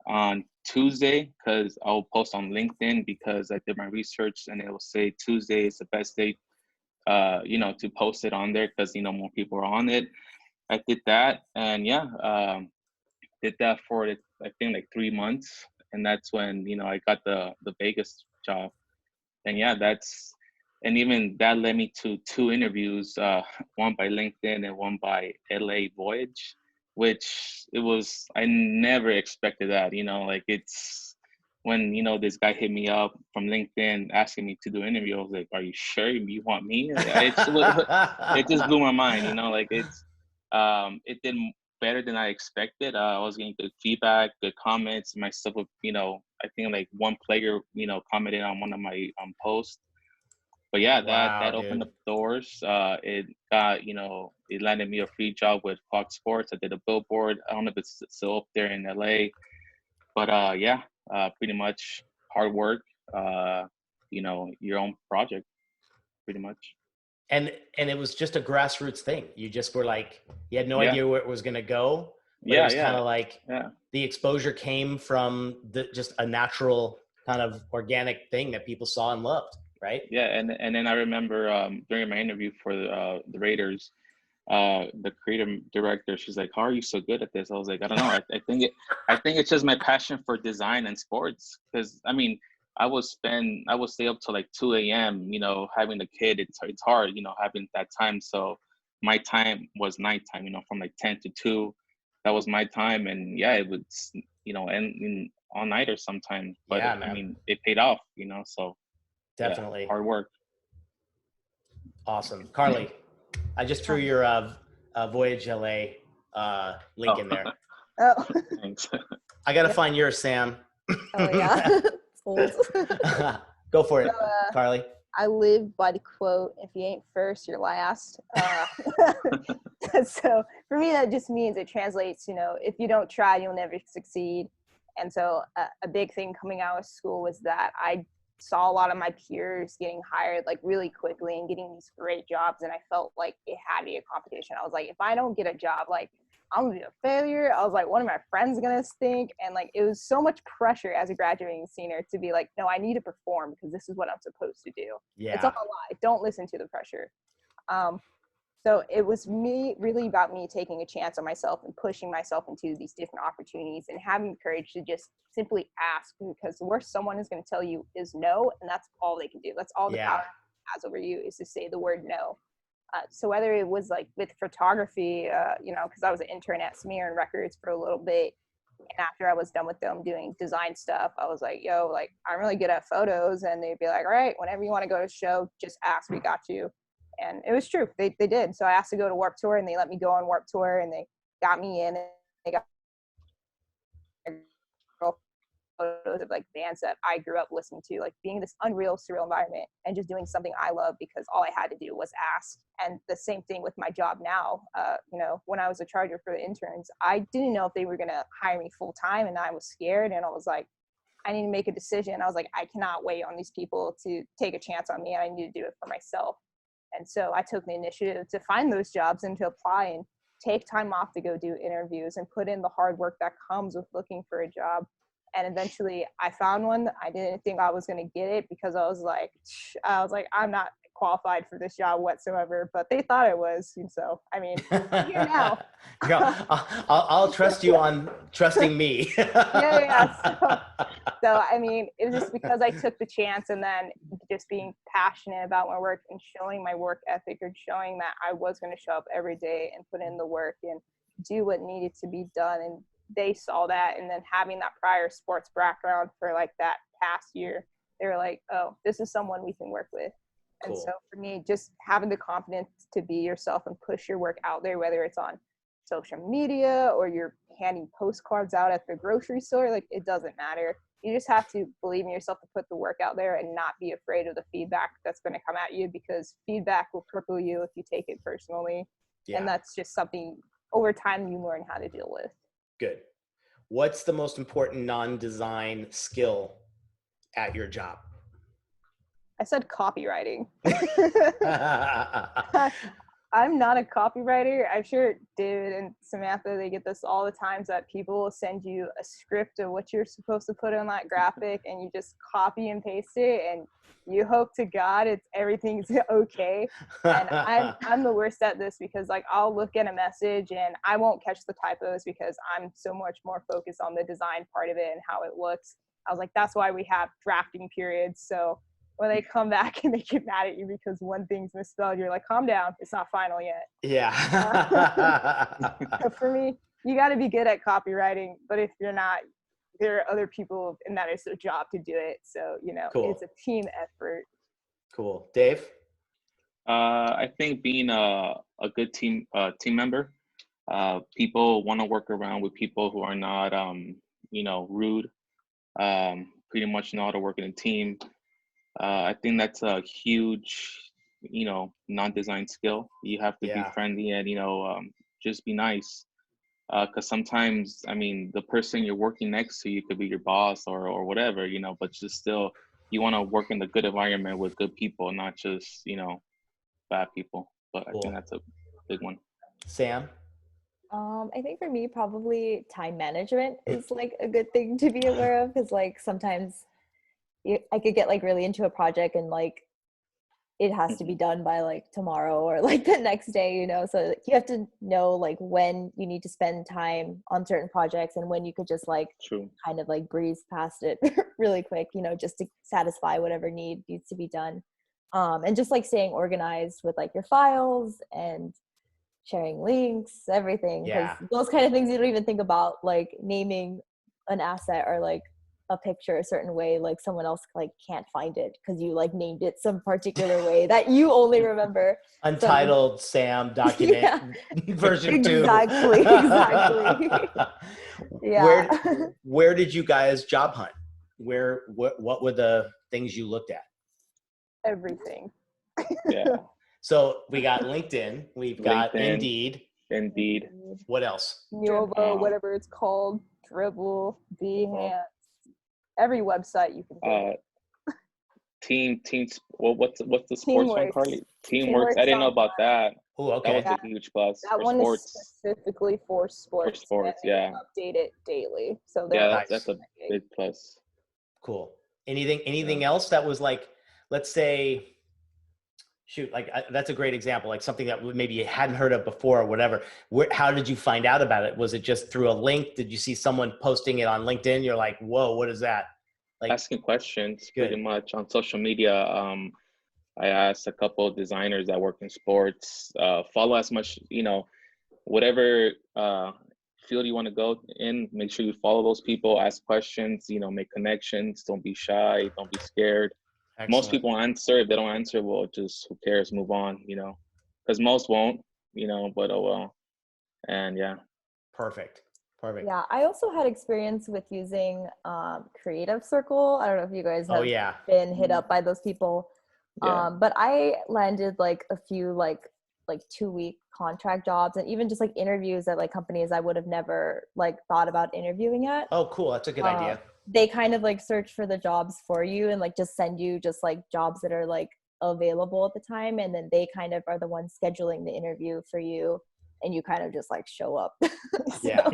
on Tuesday, because I will post on LinkedIn, because I did my research and it will say Tuesday is the best day, you know, to post it on there, because, you know, more people are on it. I did that, and did that for, I think, like 3 months, and that's when, you know, I got the Vegas job. And and even that led me to 2 interviews, one by LinkedIn and one by LA Voyage, which I never expected that, you know, like, it's when, you know, this guy hit me up from LinkedIn asking me to do an interview. I was like, are you sure you want me? It just blew my mind, you know, like, it did better than I expected. I was getting good feedback, good comments. My stuff, you know, I think like one player, you know, commented on one of my posts. But yeah, that opened up doors. It got, you know, it landed me a free job with Fox Sports. I did a billboard. I don't know if it's still up there in LA, but pretty much hard work. You know, your own project, pretty much. And it was just a grassroots thing. You just were like, you had no idea where it was going to go. But it was kind of like the exposure came from just a natural kind of organic thing that people saw and loved, right? Yeah, and then I remember during my interview for the Raiders, the creative director, she's like, "How are you so good at this?" I was like, "I don't know. I think it's just my passion for design and sports. Because I mean, I would stay up till like 2 a.m. You know, having the kid, it's hard. You know, having that time. So my time was nighttime. You know, from like 10 to 2, that was my time. And yeah, it would, you know, end all nighters sometimes. But I mean, it paid off. You know, so definitely hard work. Awesome, Carly. I just threw your Voyage LA link in there. Oh, Thanks. I gotta find yours, Sam. Oh yeah. Go for it, Carly. I live by the quote, if you ain't first, you're last. So for me, that just means it translates, you know, if you don't try, you'll never succeed. And so a big thing coming out of school was that I saw a lot of my peers getting hired like really quickly and getting these great jobs. And I felt like it had to be a competition. I was like, if I don't get a job, like, I'm gonna be a failure. I was like, one of my friends gonna stink. And like, it was so much pressure as a graduating senior to be like, no, I need to perform because this is what I'm supposed to do. Yeah. It's all a lie. Don't listen to the pressure. So it was really about me taking a chance on myself and pushing myself into these different opportunities and having the courage to just simply ask, because the worst someone is going to tell you is no. And that's all they can do. That's all the power has over you, is to say the word no. So whether it was like with photography, you know, because I was an intern at Smear and Records for a little bit. And after I was done with them doing design stuff, I was like, yo, like, I'm really good at photos. And they'd be like, all right, whenever you want to go to a show, just ask, we got you. And it was true. They did. So I asked to go to Warped Tour, and they let me go on Warped Tour, and they got me in, and they got girl photo because of like bands that I grew up listening to, like being in this unreal, surreal environment and just doing something I love because all I had to do was ask. And the same thing with my job now. You know, when I was a charger for the interns, I didn't know if they were going to hire me full time, and I was scared, and I was like, I need to make a decision. I was like, I cannot wait on these people to take a chance on me, and I need to do it for myself. And so I took the initiative to find those jobs and to apply and take time off to go do interviews and put in the hard work that comes with looking for a job. And eventually I found one. I didn't think I was going to get it because I was like, I'm not qualified for this job whatsoever, but they thought I was. And so, I mean, I'm here now. Yeah, I'll trust you on trusting me. Yeah. So, I mean, it was just because I took the chance, and then just being passionate about my work and showing my work ethic, or showing that I was going to show up every day and put in the work and do what needed to be done. And they saw that. And then having that prior sports background for like that past year, they were like, oh, this is someone we can work with. Cool. And so for me, just having the confidence to be yourself and push your work out there, whether it's on social media or you're handing postcards out at the grocery store, like it doesn't matter. You just have to believe in yourself to put the work out there and not be afraid of the feedback that's going to come at you, because feedback will cripple you if you take it personally. Yeah. And that's just something over time you learn how to deal with. Good. What's the most important non-design skill at your job? I said copywriting. I'm not a copywriter. I'm sure David and Samantha, they get this all the times, that people will send you a script of what you're supposed to put on that graphic, and you just copy and paste it, and you hope to God everything's okay. And I'm the worst at this, because like I'll look at a message and I won't catch the typos because I'm so much more focused on the design part of it and how it looks. I was like, that's why we have drafting periods. So when they come back and they get mad at you because one thing's misspelled, you're like, calm down, it's not final yet. Yeah. For me, you got to be good at copywriting, but if you're not, there are other people, and that is their job to do it. So, you know, cool. It's a team effort. Cool. Dave? I think being a good team member, people want to work around with people who are not, rude, pretty much know how to work in a team. I think that's a huge, non-design skill. You have to be friendly and, just be nice. Because sometimes, I mean, the person you're working next to, you could be your boss or whatever, but just still, you want to work in the good environment with good people, not just, bad people. But cool. I think that's a big one. Sam? I think for me, probably time management is like a good thing to be aware of, because like sometimes I could get like really into a project and like it has to be done by like tomorrow or like the next day, so you have to know like when you need to spend time on certain projects and when you could just like kind of like breeze past it really quick, just to satisfy whatever needs to be done. And just like staying organized with like your files and sharing links, everything. Because those kind of things you don't even think about, like naming an asset or like a picture a certain way, like someone else like can't find it because you like named it some particular way that you only remember. Untitled Sam document version 2. Exactly. Yeah. Where did you guys job hunt? What were the things you looked at? Everything. Yeah. So we got LinkedIn, we've got Indeed. What else? Nuovo, whatever it's called, Dribble, Behance. Every website you can Teams. Well, what's the sports one, Carly? Teamworks. I didn't know about that. Oh, okay. That was a huge plus. That one is specifically for sports. For sports, yeah. Update it daily. So that's a big plus. Cool. Anything else that was like, let's say, that's a great example, like something that maybe you hadn't heard of before or whatever. How did you find out about it? Was it just through a link? Did you see someone posting it on LinkedIn? You're like, whoa, what is that? Like asking questions pretty much on social media. I asked a couple of designers that work in sports, follow as much, whatever field you want to go in, make sure you follow those people, ask questions, make connections, don't be shy, don't be scared. Excellent. Most people answer. If they don't answer, well, just who cares? Move on, because most won't, but oh well. And yeah. Perfect. Perfect. Yeah, I also had experience with using Creative Circle. I don't know if you guys have been hit up by those people. Yeah. But I landed like a few like 2-week contract jobs, and even just like interviews at like companies I would have never like thought about interviewing at. Oh, cool. That's a good idea. They kind of like search for the jobs for you and like just send you just like jobs that are like available at the time, and then they kind of are the ones scheduling the interview for you, and you kind of just like show up. Yeah.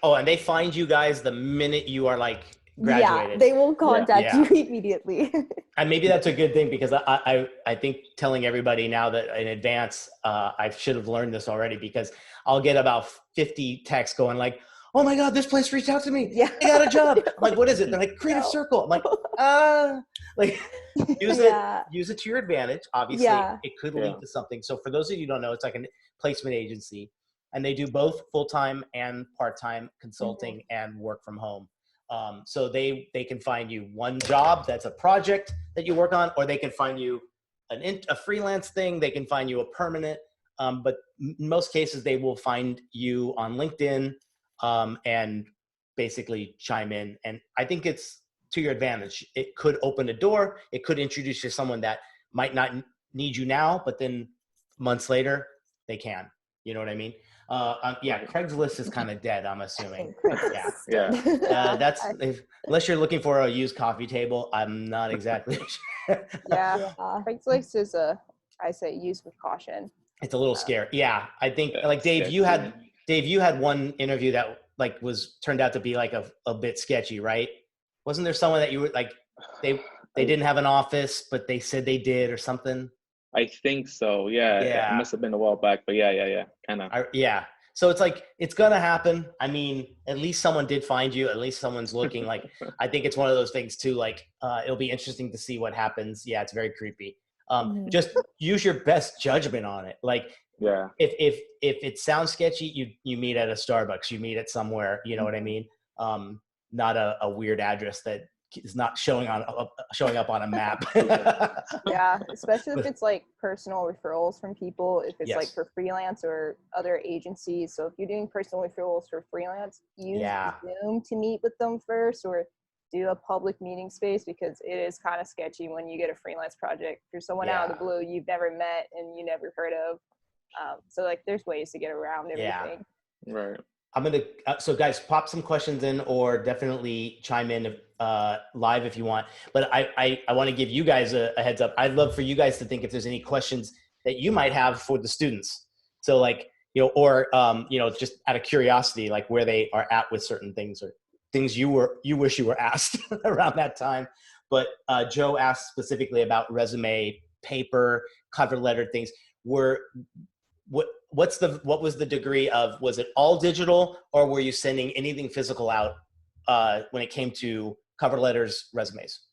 Oh, and they find you guys the minute you are like graduated. Yeah, they will contact you immediately. And maybe that's a good thing, because I think telling everybody now that in advance, I should have learned this already, because I'll get about 50 texts going like, oh my God, this place reached out to me. Yeah. I got a job. I'm like, what is it? They're like, Creative Circle. I'm like, like use it to your advantage. Obviously it could lead to something. So for those of you who don't know, it's like a placement agency, and they do both full-time and part-time consulting and work from home. So they can find you one job that's a project that you work on, or they can find you a freelance thing. They can find you a permanent, but in most cases they will find you on LinkedIn and basically chime in. And I think it's to your advantage. It could open a door. It could introduce you to someone that might not need you now, but then months later they can. You know what I mean? Craigslist is kind of dead, I'm assuming. That's unless you're looking for a used coffee table, I'm not exactly sure. Craigslist is I say use with caution. It's a little scary. Yeah, I think like Dave, you had one interview that like turned out to be like a bit sketchy, right? Wasn't there someone that you were like they didn't have an office, but they said they did or something? I think so. Yeah. It must have been a while back, but kind of. So it's like, it's going to happen. I mean, at least someone did find you. At least someone's looking. Like, I think it's one of those things too. Like, it'll be interesting to see what happens. Yeah, it's very creepy. Just use your best judgment on it. Like, if it sounds sketchy, you meet at a Starbucks, you meet at somewhere, you know what I mean? Not a weird address that is not showing up on a map. Especially if it's like personal referrals from people, if it's like for freelance or other agencies. So if you're doing personal referrals for freelance, use Zoom to meet with them first, or do a public meeting space, because it is kind of sketchy when you get a freelance project for someone out of the blue you've never met and you never heard of. So like there's ways to get around everything. Right. I'm going to, so guys, pop some questions in, or definitely chime in live if you want. But I want to give you guys a heads up. I'd love for you guys to think if there's any questions that you might have for the students. So like, or, just out of curiosity, like where they are at with certain things, or things you wish you were asked around that time. But Joe asked specifically about resume, paper, cover letter things. What was the degree of, was it all digital, or were you sending anything physical out when it came to cover letters, resumes?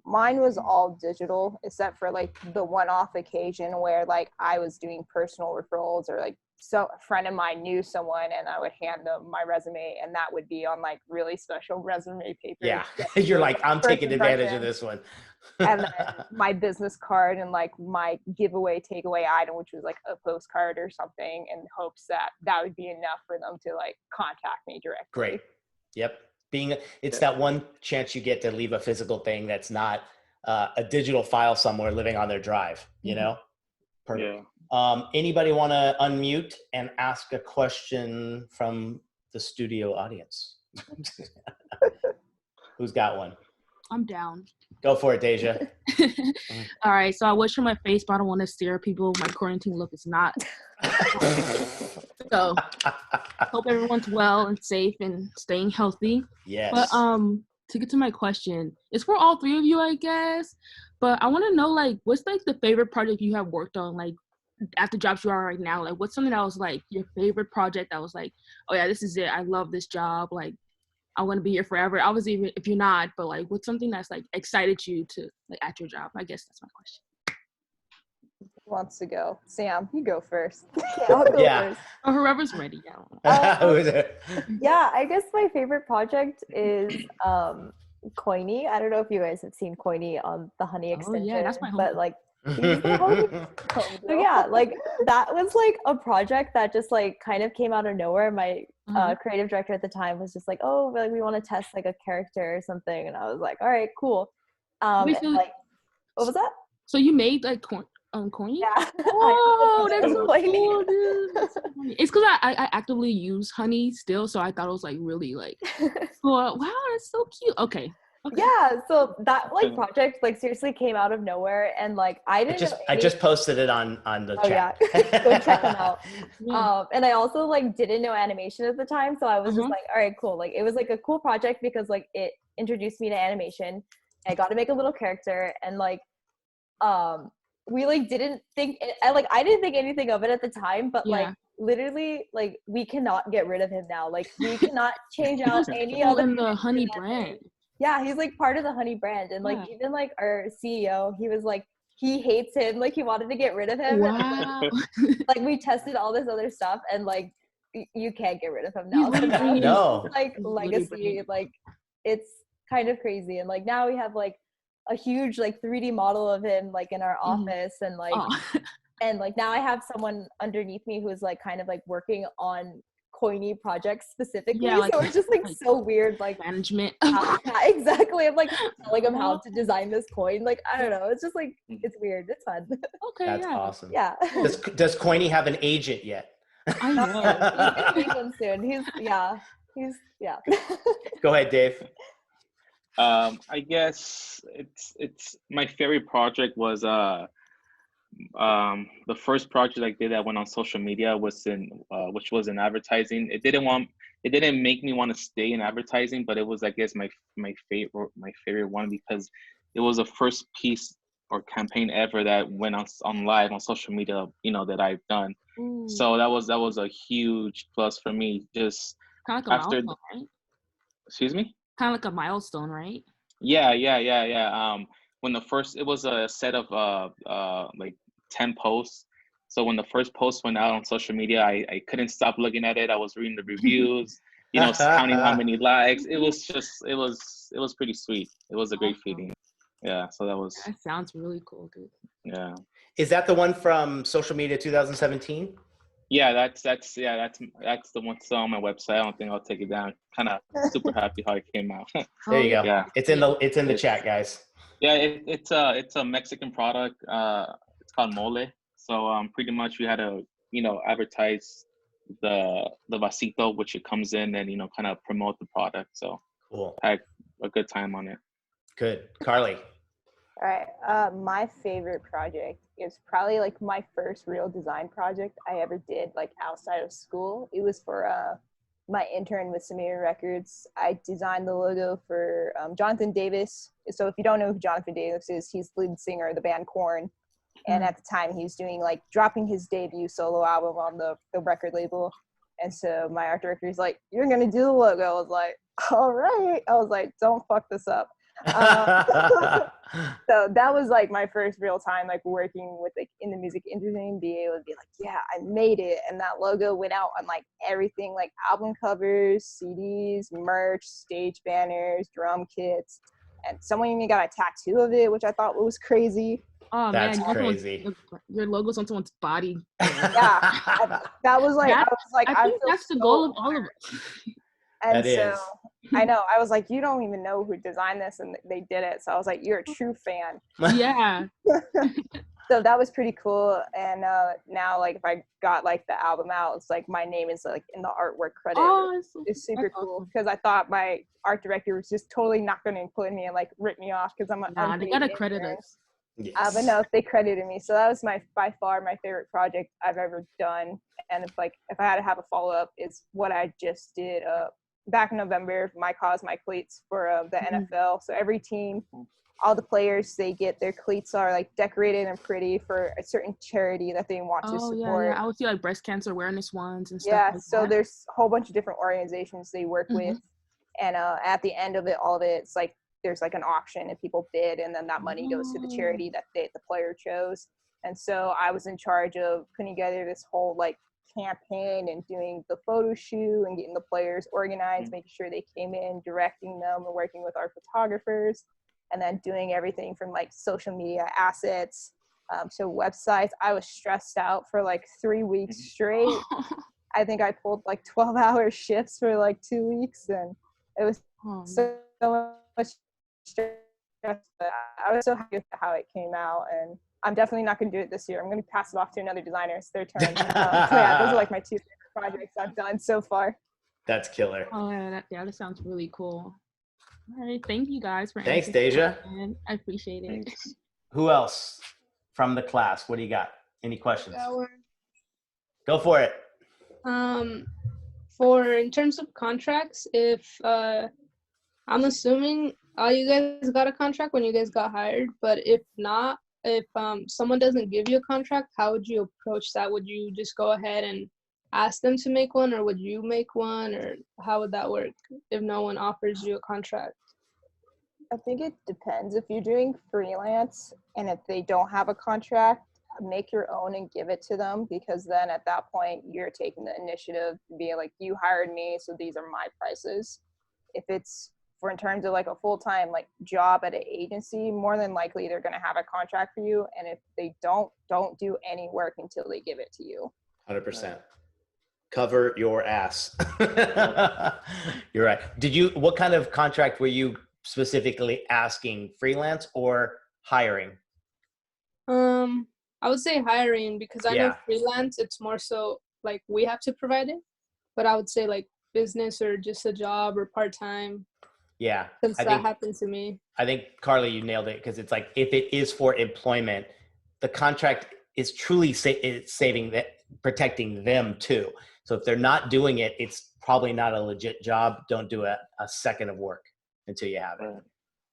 Mine was all digital, except for like the one-off occasion where like I was doing personal referrals, or like a friend of mine knew someone and I would hand them my resume, and that would be on like really special resume paper. Yeah, you're like, I'm taking advantage of this one. And then my business card and like my giveaway takeaway item, which was like a postcard or something, in hopes that would be enough for them to like contact me directly. Great. Yep. It's that one chance you get to leave a physical thing that's not a digital file somewhere living on their drive, you know? Perfect. Yeah. Anybody want to unmute and ask a question from the studio audience? Who's got one? I'm down. Go for it, Deja. All right. So I wish for my face, but I don't want to stare at people. My quarantine look is not. So hope everyone's well and safe and staying healthy. Yes. But to get to my question, it's for all three of you, I guess. But I want to know, like, what's like the favorite project you have worked on, like at the jobs you are right now? Like, what's something that was like your favorite project that was like, oh yeah, this is it. I love this job. Like, I want to be here forever. Obviously, even if you're not, but like, what's something that's like excited you to like at your job? I guess that's my question. Who wants to go? Sam, you go first. I'll go first. Or whoever's ready. I guess my favorite project is Coiny. I don't know if you guys have seen Coiny on the Honey extension. Oh yeah, that's my home. But like, He's the homie. So yeah, like that was like a project that just like kind of came out of nowhere. My creative director at the time was just like, oh, like we want to test like a character or something, and I was like, all right, cool. Wait, And like, what was that? So you made like coiny? Yeah. Oh, that's so Coiny. cool, dude. That's so funny. It's because I actively use honey still, so I thought it was like really like cool. Wow, that's so cute. Okay. Yeah, so that like project like seriously came out of nowhere, and like I didn't know I just posted it on the chat. Yeah. Go check them out. Yeah. And I also like didn't know animation at the time, so I was just Uh-huh. like, all right, cool. Like it was like a cool project because like it introduced me to animation. I got to make a little character, and like we like didn't think I didn't think anything of it at the time, but like Yeah. literally like we cannot get rid of him now. Like we cannot change out any Cool other in the character honey that, brand. like, yeah, he's like part of the honey brand, and like Yeah. even like our CEO, he was like he hates him, like he wanted to get rid of him. Wow. Like we tested all this other stuff, and like you can't get rid of him now. He's So now literally- he's No. like He's literally legacy, brand. like it's kind of crazy. And like now we have like a huge like 3D model of him like in our office, and like Oh. and like now I have someone underneath me who's like kind of like working on coiny projects specifically. Yeah, like- so it's just like like so weird, like Management. yeah, exactly. I'm like telling him how to design this coin. Like I don't know. It's just like it's weird. It's fun. Okay. That's yeah. awesome. Yeah. Does Coiny have an agent yet? I know. He's gonna need one soon. He's yeah. Go ahead, Dave. I guess it's my favorite project was the first project I did that went on social media was which was in advertising. It didn't make me want to stay in advertising, but it was, I guess, my favorite one, because it was the first piece or campaign ever that went on live on social media, that I've done. So that was a huge plus for me. Just Kind of like a after milestone, right? excuse me. Kind of like a milestone, right? Yeah. When it was a set of like 10 posts. So when the first post went out on social media, I couldn't stop looking at it. I was reading the reviews, counting how many likes. It was pretty sweet. It was a great feeling. Yeah. So That sounds really cool, dude. yeah. Is that the one from social media 2017? Yeah, that's the one still on my website. I don't think I'll take it down. Kind of super happy how it came out. There you go. Yeah. It's in the chat, guys. Yeah, it's a Mexican product. It's called mole. So pretty much we had to advertise the vasito which it comes in, and kind of promote the product. So Cool. I had a good time on it. Good. Carly. All right. My favorite project is probably like my first real design project I ever did, like outside of school. It was for my intern with Samir Records. I designed the logo for Jonathan Davis. So if you don't know who Jonathan Davis is, he's the lead singer of the band Korn. And at the time he was doing like dropping his debut solo album on the record label. And so my art director is like, "You're going to do the logo." I was like, all right. I was like, don't fuck this up. So that was like my first real time like working with like in the music industry, and be able to be like, yeah, I made it. And that logo went out on like everything, like album covers, CDs, merch, stage banners, drum kits, and someone even got a tattoo of it, which I thought was crazy. Oh That's man, crazy. Your logo's on someone's body. Yeah, that was like, I was like, I think feel that's the so goal of all of us. And That so is. I know, I was like, you don't even know who designed this, and they did it. So I was like, you're a true fan. Yeah. So that was pretty cool. And now like if I got like the album out, it's like my name is like in the artwork credit. Oh, It's super that's cool awesome. because I thought my art director was just totally not going to include me and like rip me off because I'm an Nah, they unpaid gotta credit intern. us. Yes. But no, they credited me. So that was by far my favorite project I've ever done. And if I had to have a follow up, it's what I just did back in November, My Cause, My Cleats for the NFL. So every team, all the players, they get their cleats are like decorated and pretty for a certain charity that they want to Oh support. yeah. I would see like breast cancer awareness ones and stuff. Yeah, like so that. there's a whole bunch of different organizations they work with, and at the end of it, all of it, it's like there's like an auction and people bid, and then that money goes to the charity that the player chose. And so I was in charge of putting together this whole like campaign and doing the photo shoot and getting the players organized, making sure they came in, directing them, and working with our photographers, and then doing everything from like social media assets So websites, I was stressed out for like 3 weeks straight. I think I pulled like 12-hour shifts for like 2 weeks, and it was so much stress. But I was so happy with how it came out, and I'm definitely not going to do it this year. I'm going to pass it off to another designer. It's their turn. So yeah, those are like my 2 favorite projects I've done so far. That's killer. Oh yeah, that sounds really cool. All right, thank you guys for Thanks, answering the Deja. question. I appreciate it. Thanks. Who else from the class? What do you got? Any questions? Go for it. For in terms of contracts, if I'm assuming you guys got a contract when you guys got hired, but if not, if someone doesn't give you a contract, how would you approach that? Would you just go ahead and ask them to make one, or would you make one, or how would that work if no one offers you a contract? I think it depends. If you're doing freelance and if they don't have a contract, make your own and give it to them, because then at that point you're taking the initiative to be like, you hired me, so these are my prices. If it's for in terms of like a full-time like job at an agency, more than likely they're going to have a contract for you, and if they don't do any work until they give it to you. 100%. Cover your ass. You're right. What kind of contract were you specifically asking? Freelance or hiring? I would say hiring, because I know freelance, it's more so like we have to provide it, but I would say like business or just a job or part-time. Yeah. Since that happened to me. I think, Carly, you nailed it, because it's like, if it is for employment, the contract is truly protecting them too. So if they're not doing it, it's probably not a legit job. Don't do a second of work until you have it. Right.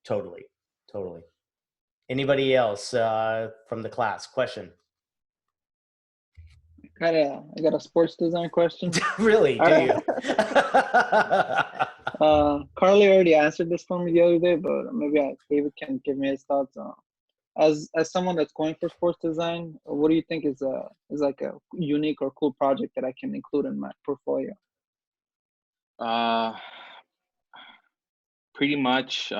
Totally. Anybody else from the class? Question? I got a sports design question. Really? Do you? Carly already answered this for me the other day, but maybe David can give me his thoughts on. As someone that's going for sports design, what do you think is like a unique or cool project that I can include in my portfolio? Pretty much,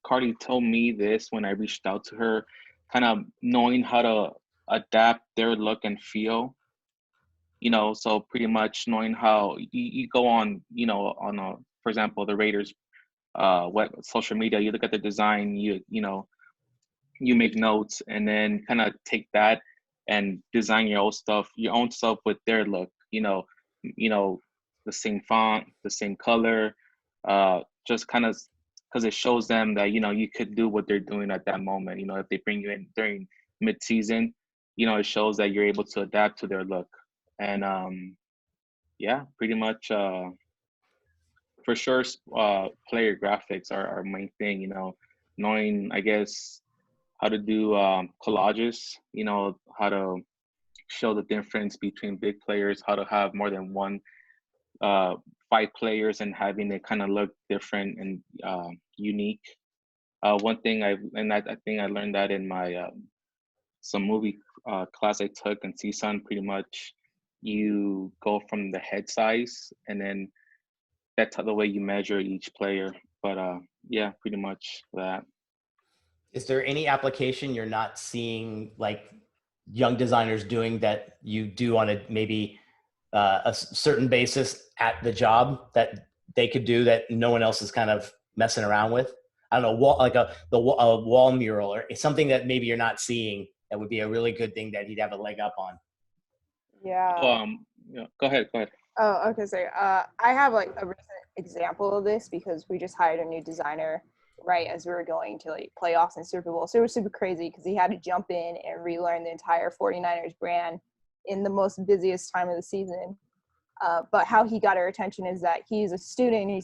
Carly told me this when I reached out to her, kind of knowing how to adapt their look and feel. So pretty much knowing how you go on, for example, the Raiders, social media, you look at the design, you make notes, and then kind of take that and design your own stuff with their look. The same font, the same color, just kind of because it shows them that you could do what they're doing at that moment. If they bring you in during mid-season, it shows that you're able to adapt to their look. And pretty much for sure, player graphics are our main thing. Knowing, I guess, how to do collages, how to show the difference between big players, how to have more than one 5 players and having it kind of look different and unique. One thing I think I learned that in my some movie class I took in CSUN. Pretty much you go from the head size, and then that's the way you measure each player. But pretty much that. Is there any application you're not seeing like young designers doing that you do on a certain basis at the job that they could do that no one else is kind of messing around with? I don't know, a wall mural or something that maybe you're not seeing that would be a really good thing that he'd have a leg up on. Yeah. Go ahead. Oh, okay. So I have like a recent example of this, because we just hired a new designer right as we were going to like playoffs and Super Bowl. So it was super crazy because he had to jump in and relearn the entire 49ers brand in the most busiest time of the season. But how he got our attention is that he's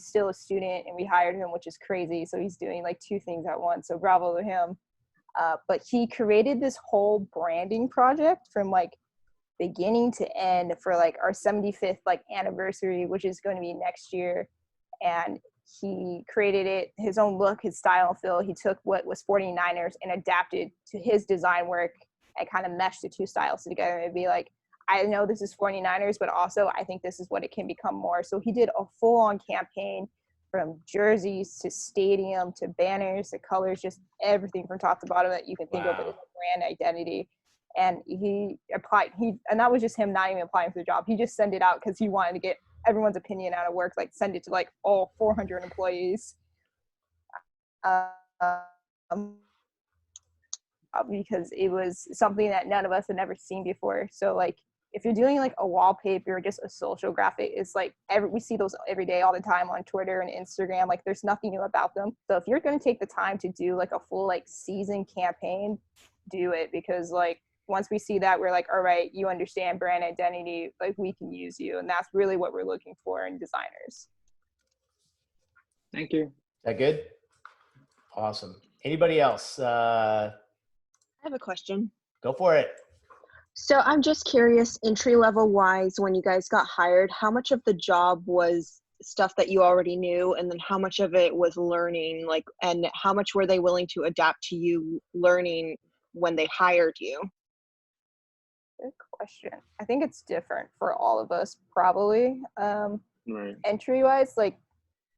still a student, and we hired him, which is crazy. So he's doing like 2 things at once. So bravo to him. But he created this whole branding project from like beginning to end for like our 75th like anniversary, which is going to be next year. And he created it, his own look, his style and feel. He took what was 49ers and adapted to his design work and kind of meshed the 2 styles together and be like, I know this is 49ers, but also I think this is what it can become more. So he did a full-on campaign from jerseys to stadium to banners to colors, just everything from top to bottom that you can think of as a brand identity. and he applied. And that was just him not even applying for the job. He just sent it out because he wanted to get everyone's opinion out of work, like send it to like all 400 employees. Because it was something that none of us had ever seen before. So like if you're doing like a wallpaper or just a social graphic, it's like we see those every day, all the time on Twitter and Instagram. Like there's nothing new about them. So if you're going to take the time to do like a full like season campaign, do it, because like once we see that, we're like, all right, you understand brand identity, like we can use you. And that's really what we're looking for in designers. Thank you. Is that good? Awesome. Anybody else? I have a question. Go for it. So I'm just curious, entry level wise, when you guys got hired, how much of the job was stuff that you already knew, and then how much of it was learning, like, and how much were they willing to adapt to you learning when they hired you? Good question. I think it's different for all of us, probably. Right. Entry wise, like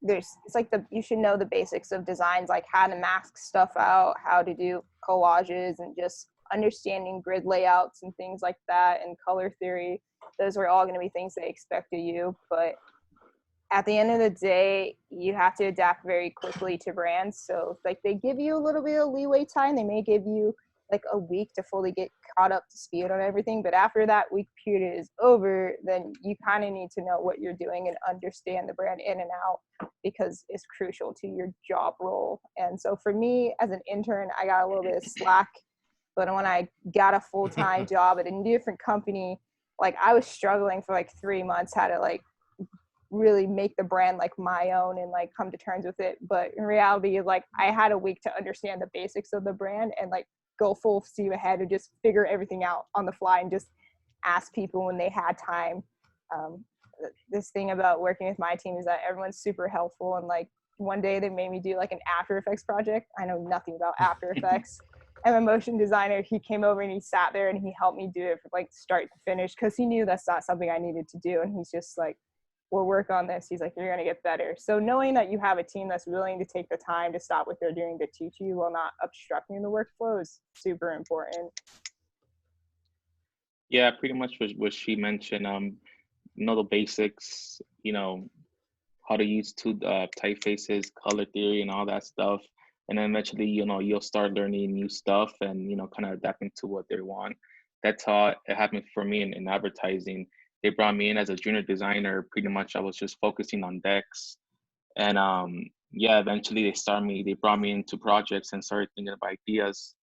it's like you should know the basics of designs, like how to mask stuff out, how to do collages, and just understanding grid layouts and things like that, and color theory. Those are all going to be things they expect of you. But at the end of the day, you have to adapt very quickly to brands. So like they give you a little bit of leeway time. They may give you like a week to fully get caught up to speed on everything. But after that week period is over, then you kind of need to know what you're doing and understand the brand in and out, because it's crucial to your job role. And so for me as an intern, I got a little bit of slack. But when I got a full-time job at a different company, like I was struggling for like 3 months how to like really make the brand like my own and like come to terms with it. But in reality, like I had a week to understand the basics of the brand and like go full steam ahead and just figure everything out on the fly and just ask people when they had time. This thing about working with my team is that everyone's super helpful, and like one day they made me do like an After Effects project. I know nothing about After Effects. I'm a motion designer. He came over and he sat there and he helped me do it from like start to finish, because he knew that's not something I needed to do. And he's just like, we'll work on this. He's like, you're going to get better. So knowing that you have a team that's willing to take the time to stop what they're doing to teach you while not obstructing the workflow is super important. Yeah, pretty much what she mentioned. Know the basics, how to use two typefaces, color theory, and all that stuff. And then eventually, you'll start learning new stuff and, kind of adapting to what they want. That's how it happened for me in advertising. They brought me in as a junior designer. Pretty much I was just focusing on decks. And eventually they brought me into projects and started thinking of ideas.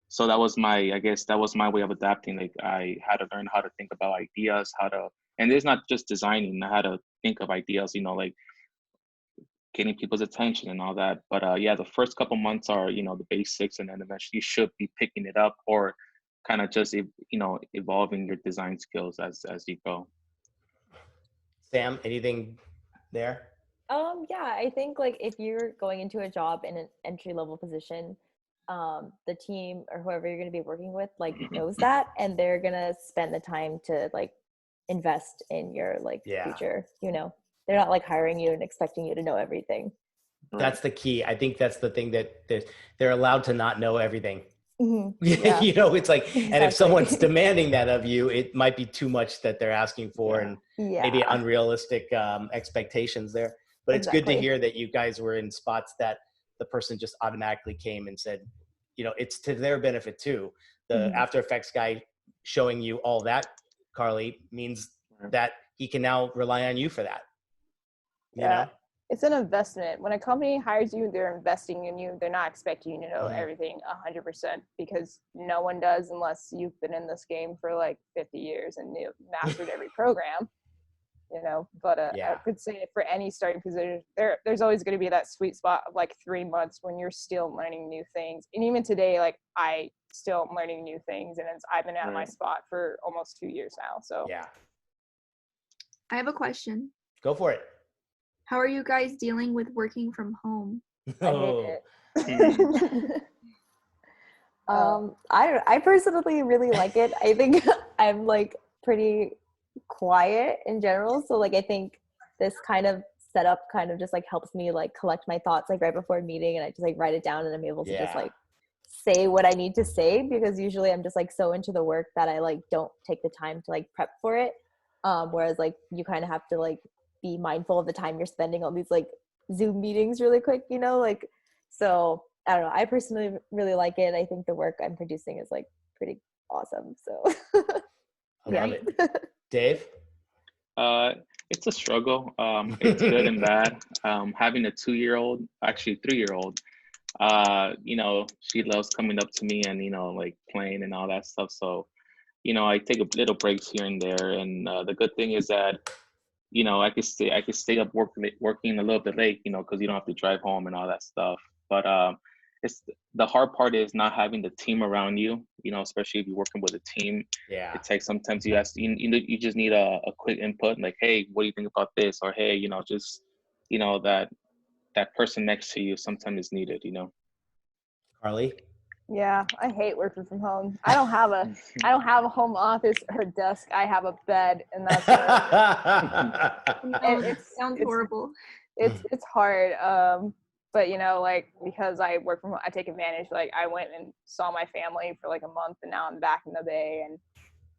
So that was my way of adapting. Like I had to learn how to think about ideas, and it's not just designing, I had to think of ideas, like getting people's attention and all that. But the first couple months are, the basics, and then eventually you should be picking it up or kind of just, evolving your design skills as you go. Sam, anything there? Yeah, I think like if you're going into a job in an entry level position, the team or whoever you're going to be working with like knows that, and they're going to spend the time to like invest in your like future. They're not like hiring you and expecting you to know everything. That's the key. I think that's the thing, that they're allowed to not know everything. Mm-hmm. Yeah. It's like, exactly. And if someone's demanding that of you, it might be too much that they're asking for, and maybe unrealistic expectations there. But it's good to hear that you guys were in spots that the person just automatically came and said, it's to their benefit too. The After Effects guy showing you all that, Carly, means that he can now rely on you for that. You know? It's an investment. When a company hires you, they're investing in you. They're not expecting you to know everything 100%, because no one does unless you've been in this game for like 50 years and you've mastered every program. But I would say for any starting position, there's always going to be that sweet spot of like 3 months when you're still learning new things. And even today, like I still am learning new things, and I've been at my spot for almost 2 years now. So I have a question. Go for it. How are you guys dealing with working from home? I hate it. I personally really like it. I think I'm like pretty quiet in general, so like I think this kind of setup kind of just like helps me like collect my thoughts like right before a meeting, and I just like write it down, and I'm able to just like say what I need to say, because usually I'm just like so into the work that I like don't take the time to like prep for it. Whereas like you kind of have to like be mindful of the time you're spending on these like Zoom meetings really quick, you know, like, so I don't know. I personally really like it. I think the work I'm producing is like pretty awesome. So I love it. Dave? It's a struggle. It's good and bad. Having a 2-year-old, actually 3-year-old, you know, she loves coming up to me and, you know, like playing and all that stuff. So, you know, I take a little breaks here and there. And the good thing is that, you know, I could stay up working a little bit late, you know, because you don't have to drive home and all that stuff. But it's the hard part is not having the team around you, you know, especially if you're working with a team. Yeah. It's like sometimes you just need a quick input, like, hey, what do you think about this? Or hey, you know, just, you know, that person next to you sometimes is needed, you know. Carly? Yeah, I hate working from home. I don't have a home office or desk. I have a bed, and that's No, it sounds horrible. It's hard. But you know, like, because I work from home, I take advantage. Like, I went and saw my family for like a month, and now I'm back in the Bay. And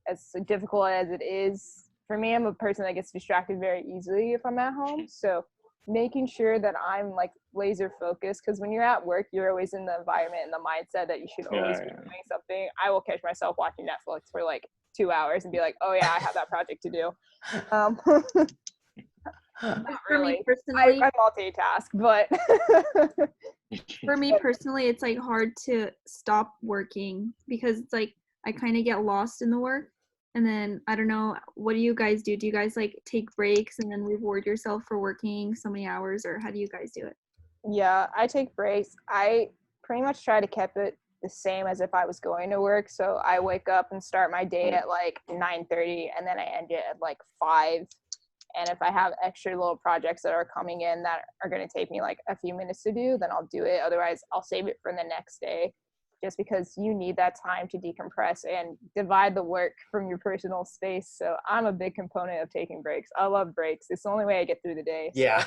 as difficult as it is for me, I'm a person that gets distracted very easily if I'm at home. So making sure that I'm like laser focused, because when you're at work, you're always in the environment and the mindset that you should always be doing something. I will catch myself watching Netflix for like 2 hours and be like, oh yeah, I have that project to do. Not really. For me personally, I multitask, but for me personally, it's like hard to stop working because it's like I kind of get lost in the work. And then I don't know, what do you guys do? Do you guys like take breaks and then reward yourself for working so many hours, or how do you guys do it? yeah, I take breaks. I pretty much try to keep it the same as if I was going to work. So I wake up and start my day at like 9:30, and then I end it at like 5. And if I have extra little projects that are coming in that are going to take me like a few minutes to do, then I'll do it. Otherwise, I'll save it for the next day, just because you need that time to decompress and divide the work from your personal space. So I'm a big component of taking breaks. I love breaks. It's the only way I get through the day. So. Yeah.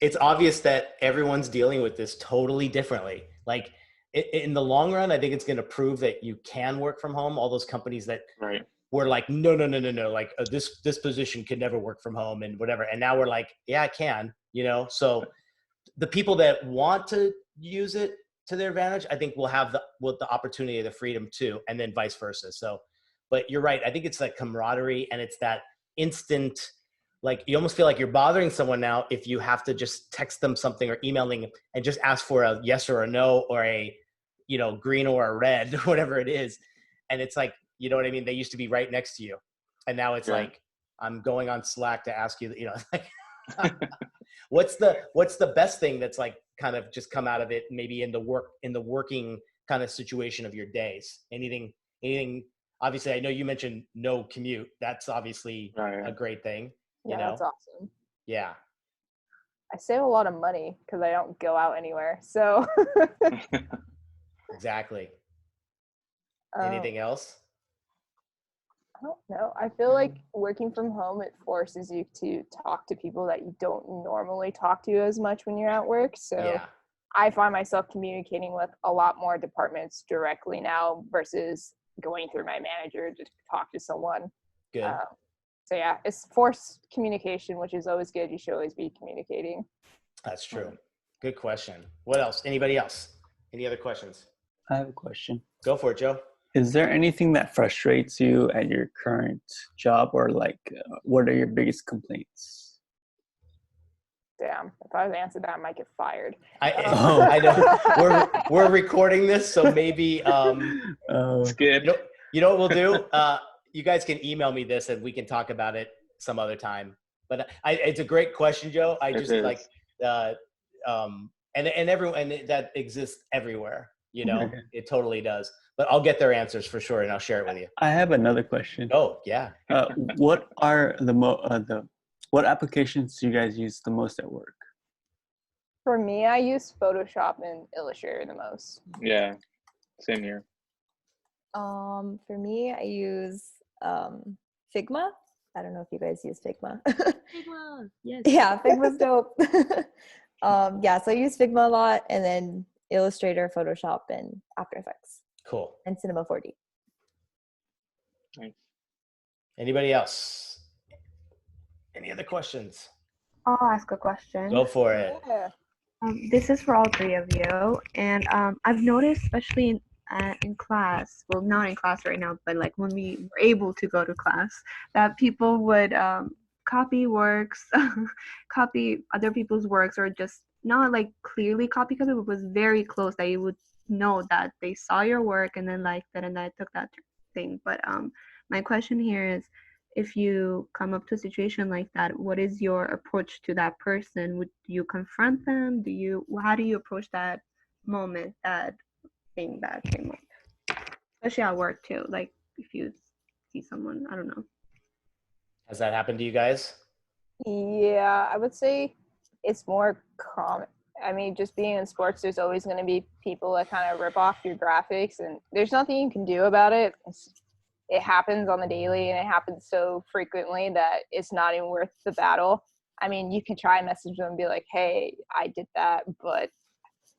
It's obvious that everyone's dealing with this totally differently. Like in the long run, I think it's going to prove that you can work from home. All those companies that were like, no, like this position could never work from home and whatever. And now we're like, yeah, I can, you know? So the people that want to use it to their advantage, I think will have the opportunity, the freedom too, and then vice versa. So, but you're right. I think it's like camaraderie, and it's that instant, like you almost feel like you're bothering someone now if you have to just text them something or emailing and just ask for a yes or a no or a, you know, green or a red, whatever it is. And it's like, you know what I mean? They used to be right next to you. And now it's like, I'm going on Slack to ask you, you know, like, what's the best thing that's like kind of just come out of it, maybe in the working kind of situation of your days? Anything, obviously, I know you mentioned no commute. That's obviously a great thing. You know? That's awesome. Yeah. I save a lot of money because I don't go out anywhere. So exactly. Anything else? I don't know. I feel like working from home, it forces you to talk to people that you don't normally talk to as much when you're at work. So I find myself communicating with a lot more departments directly now versus going through my manager to talk to someone. Good. So yeah, it's forced communication, which is always good. You should always be communicating. That's true. Good question. What else? Anybody else? Any other questions? I have a question. Go for it, Joe. Is there anything that frustrates you at your current job, or like, what are your biggest complaints? Damn, if I was to answer that, I might get fired. I know. We're recording this, so maybe skip. You know what we'll do? You guys can email me this, and we can talk about it some other time. But it's a great question, Joe. I just like, and everyone that exists everywhere. You know, it totally does. But I'll get their answers for sure, and I'll share it with you. I have another question. Oh, yeah. What are what applications do you guys use the most at work? For me, I use Photoshop and Illustrator the most. Yeah, same here. For me, I use Figma. I don't know if you guys use Figma. Figma, yes. Yeah, Figma's dope. Yeah, so I use Figma a lot, and then Illustrator, Photoshop, and After Effects. Cool. And Cinema 4D. Nice. Anybody else? Any other questions? I'll ask a question. Go for it. Yeah. This is for all three of you, and I've noticed, especially in class, well, not in class right now, but like when we were able to go to class, that people would copy works, copy other people's works, or just not like clearly copy because it was very close that you would know that they saw your work and then liked it and that took that thing. But my question here is, if you come up to a situation like that, what is your approach to that person? Would you confront them? How do you approach that moment, that thing that came up? Especially at work too. Like if you see someone, I don't know. Has that happened to you guys? Yeah, I would say it's more common. I mean, just being in sports, there's always going to be people that kind of rip off your graphics, and there's nothing you can do about it. It happens on the daily, and it happens so frequently that it's not even worth the battle. I mean, you can try and message them and be like, hey, I did that, but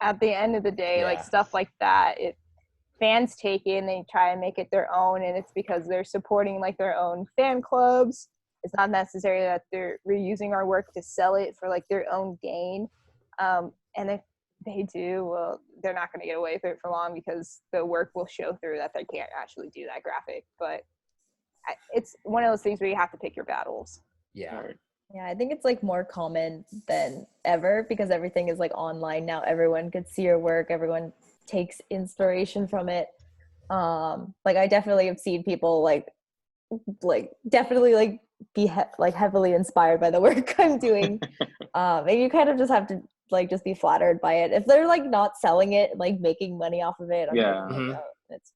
at the end of the day, like stuff like that, fans take it and they try and make it their own, and it's because they're supporting like their own fan clubs. It's not necessarily that they're reusing our work to sell it for like their own gain. And if they do, well, they're not going to get away with it for long because the work will show through that they can't actually do that graphic. But it's one of those things where you have to pick your battles. Yeah. Yeah, I think it's like more common than ever because everything is like online now. Everyone could see your work. Everyone takes inspiration from it. Like I definitely have seen people like definitely like be heavily inspired by the work I'm doing. And you kind of just have to like just be flattered by it. If they're like not selling it, like making money off of it, I'm like, oh, it's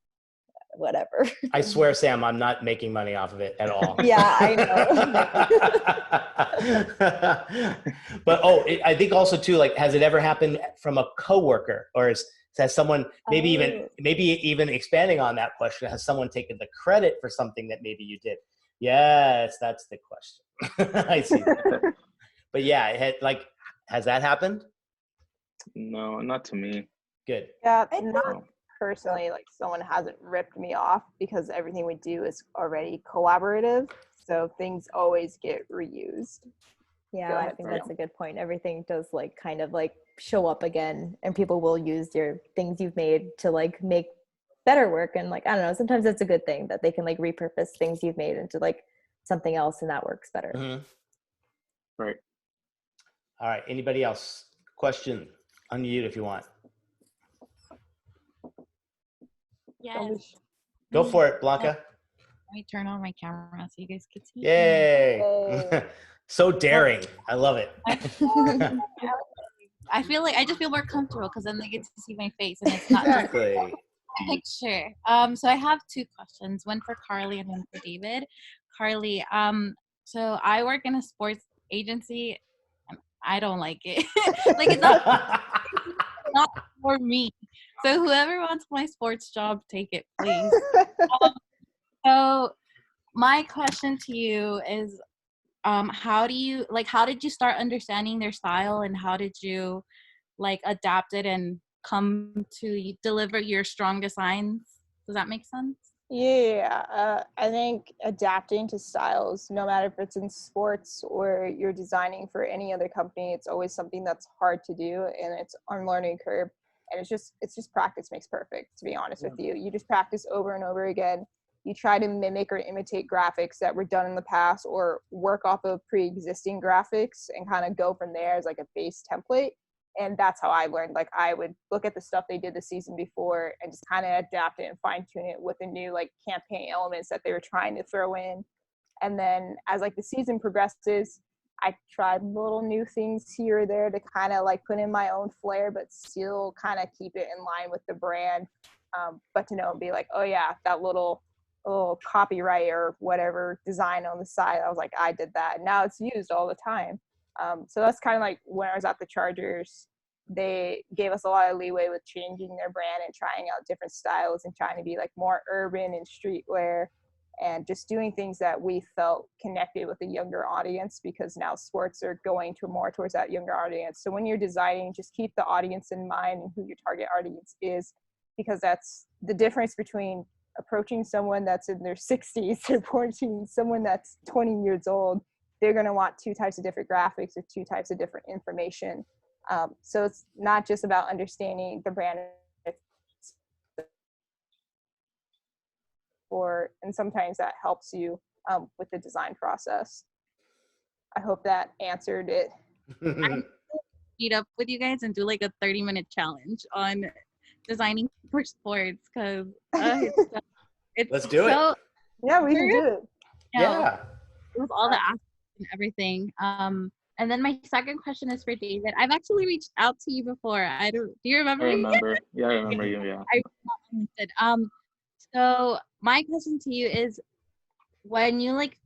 whatever. I swear, Sam, I'm not making money off of it at all. Yeah, I know. But I think also too, like, has it ever happened from a coworker, or has someone maybe even expanding on that question? Has someone taken the credit for something that maybe you did? Yes, that's the question. I see that. But yeah, has that happened? No, not to me. Good. Yeah, not personally, like someone hasn't ripped me off because everything we do is already collaborative. So things always get reused. Yeah, I think that's a good point. Everything does like kind of like show up again, and people will use your things you've made to like make better work. And like, I don't know, sometimes it's a good thing that they can like repurpose things you've made into like something else and that works better. Mm-hmm. Right. All right. Anybody else? Question? Unmute if you want. Yes. Go for it, Blanca. Let me turn on my camera so you guys can see. Yay. So daring. I love it. I feel like I just feel more comfortable because then they get to see my face and it's not exactly just a picture. So I have two questions, one for Carly and one for David. Carly, so I work in a sports agency and I don't like it. Like it's not for me. So whoever wants my sports job, take it, please. So my question to you is, how did you start understanding their style, and how did you like adapt it and come to deliver your strong designs? Does that make sense? Yeah, I think adapting to styles, no matter if it's in sports or you're designing for any other company, it's always something that's hard to do, and it's on learning curve. And it's just practice makes perfect, to be honest with you. You just practice over and over again. You try to mimic or imitate graphics that were done in the past, or work off of pre-existing graphics and kind of go from there as like a base template. And that's how I learned. Like I would look at the stuff they did the season before and just kind of adapt it and fine tune it with the new like campaign elements that they were trying to throw in. And then as like the season progresses, I tried little new things here or there to kind of like put in my own flair, but still kind of keep it in line with the brand. But to know and be like, oh yeah, that little copyright or whatever design on the side, I was like, I did that. And now it's used all the time. So that's kind of like when I was at the Chargers, they gave us a lot of leeway with changing their brand and trying out different styles and trying to be like more urban and streetwear. and just doing things that we felt connected with a younger audience, because now sports are going to more towards that younger audience. So when you're designing, just keep the audience in mind and who your target audience is, because that's the difference between approaching someone that's in their 60s to approaching someone that's 20 years old. They're going to want two types of different graphics or two types of different information. So it's not just about understanding the brand, and sometimes that helps you with the design process. I hope that answered it. I meet up with you guys and do like a 30-minute challenge on designing for sports, because it's Let's do so it. Yeah, we can do it. Yeah. With all the aspects and everything. And then my second question is for David. I've actually reached out to you before. Do you remember I me? remember. Yeah, I remember you. Yeah. I understood. So my question to you is, when you like,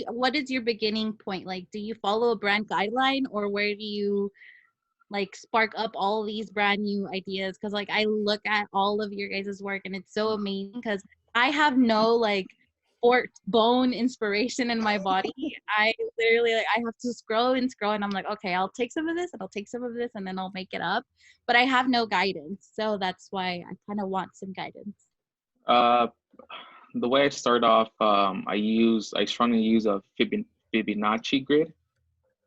what is your beginning point? Like, do you follow a brand guideline, or where do you like spark up all these brand new ideas? Because like I look at all of your guys' work and it's so amazing, because I have no like bone inspiration in my body. I literally like I have to scroll and I'm like, okay, I'll take some of this and I'll take some of this and then I'll make it up. But I have no guidance. So that's why I kind of want some guidance. The way I start off, I strongly use a Fibonacci grid,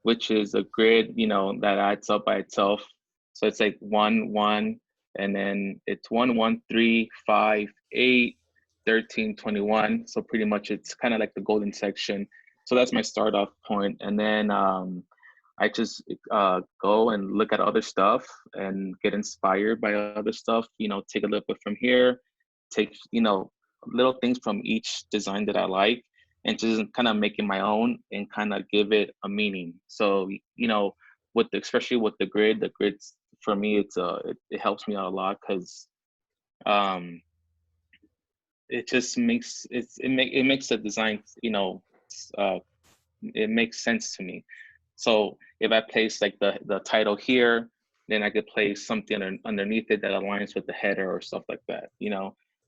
which is a grid, that adds up by itself. So it's like 1, 1, and then it's 1, 1, 3, 5, 8, 13, 21. So pretty much it's kind of like the golden section. So that's my start off point. And then I just go and look at other stuff and get inspired by other stuff, take a little bit from here, take, little things from each design that I like, and just kind of make it my own and kind of give it a meaning. So, especially with the grids for me, it helps me out a lot, because it just makes it makes the design, it makes sense to me. So if I place like the title here, then I could place something underneath it that aligns with the header or stuff like that,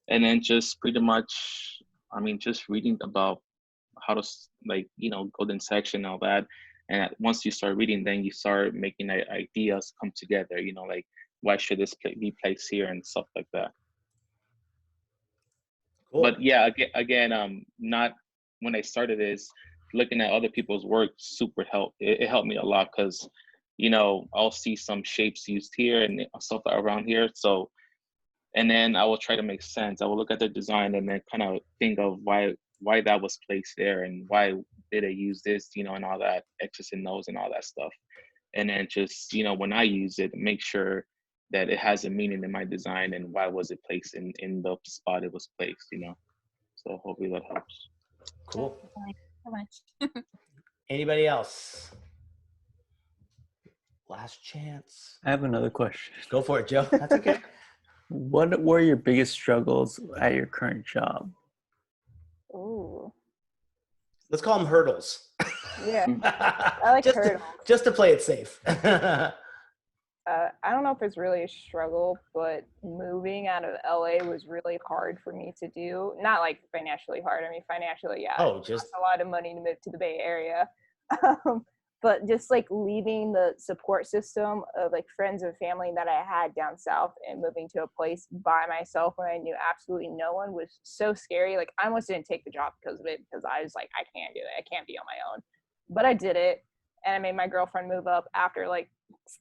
and then just pretty much, just reading about how to golden section and all that. And once you start reading, then you start making ideas come together, like why should this be placed here and stuff like that. Cool. But yeah, again, not when I started is looking at other people's work it helped me a lot, because I'll see some shapes used here and stuff around here. So, and then I will try to make sense. I will look at the design and then kind of think of why that was placed there and why did they use this, and all that X's and O's and all that stuff. And then just, when I use it, make sure that it has a meaning in my design and why was it placed in the spot it was placed, So hopefully that helps. Cool. Thank you so much. Anybody else? Last chance. I have another question. Go for it, Joe. That's okay. What were your biggest struggles at your current job? Ooh. Let's call them hurdles. Yeah, I like hurdles. Just to play it safe. I don't know if it's really a struggle, but moving out of LA was really hard for me to do. Not like financially hard. Financially, yeah. Oh, just a lot of money to move to the Bay Area. But just like leaving the support system of like friends and family that I had down south and moving to a place by myself when I knew absolutely no one was so scary. Like I almost didn't take the job because of it, because I was like, I can't do it. I can't be on my own. But I did it. And I made my girlfriend move up after like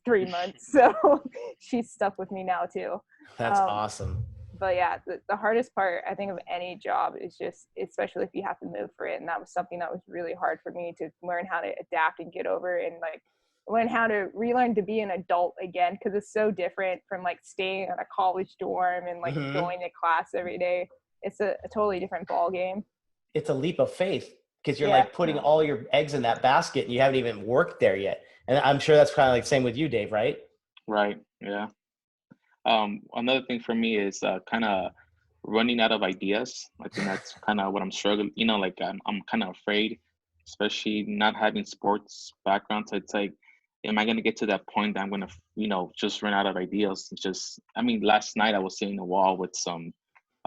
3 months. So she's stuck with me now too. That's awesome. But yeah, the hardest part, I think, of any job is just, especially if you have to move for it. And that was something that was really hard for me to learn how to adapt and get over, and like learn how to relearn to be an adult again, because it's so different from like staying in a college dorm and like going to class every day. It's a totally different ball game. It's a leap of faith, because you're like putting all your eggs in that basket and you haven't even worked there yet. And I'm sure that's kind of like the same with you, Dave, right? Right. Yeah. Another thing for me is kind of running out of ideas. I think that's kind of what I'm struggling. Like I'm kind of afraid, especially not having sports background. So it's like, am I going to get to that point that I'm going to, just run out of ideas? Last night I was seeing a wall with some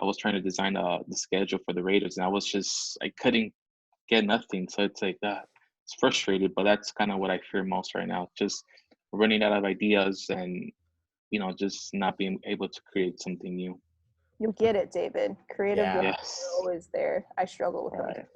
I was trying to design the schedule for the Raiders, and I couldn't get nothing. So it's like that. It's frustrated, but that's kind of what I fear most right now. Just running out of ideas and, just not being able to create something new. You'll get it, David. Creative Yeah. blocks Yes. are always there. I struggle with them. Right.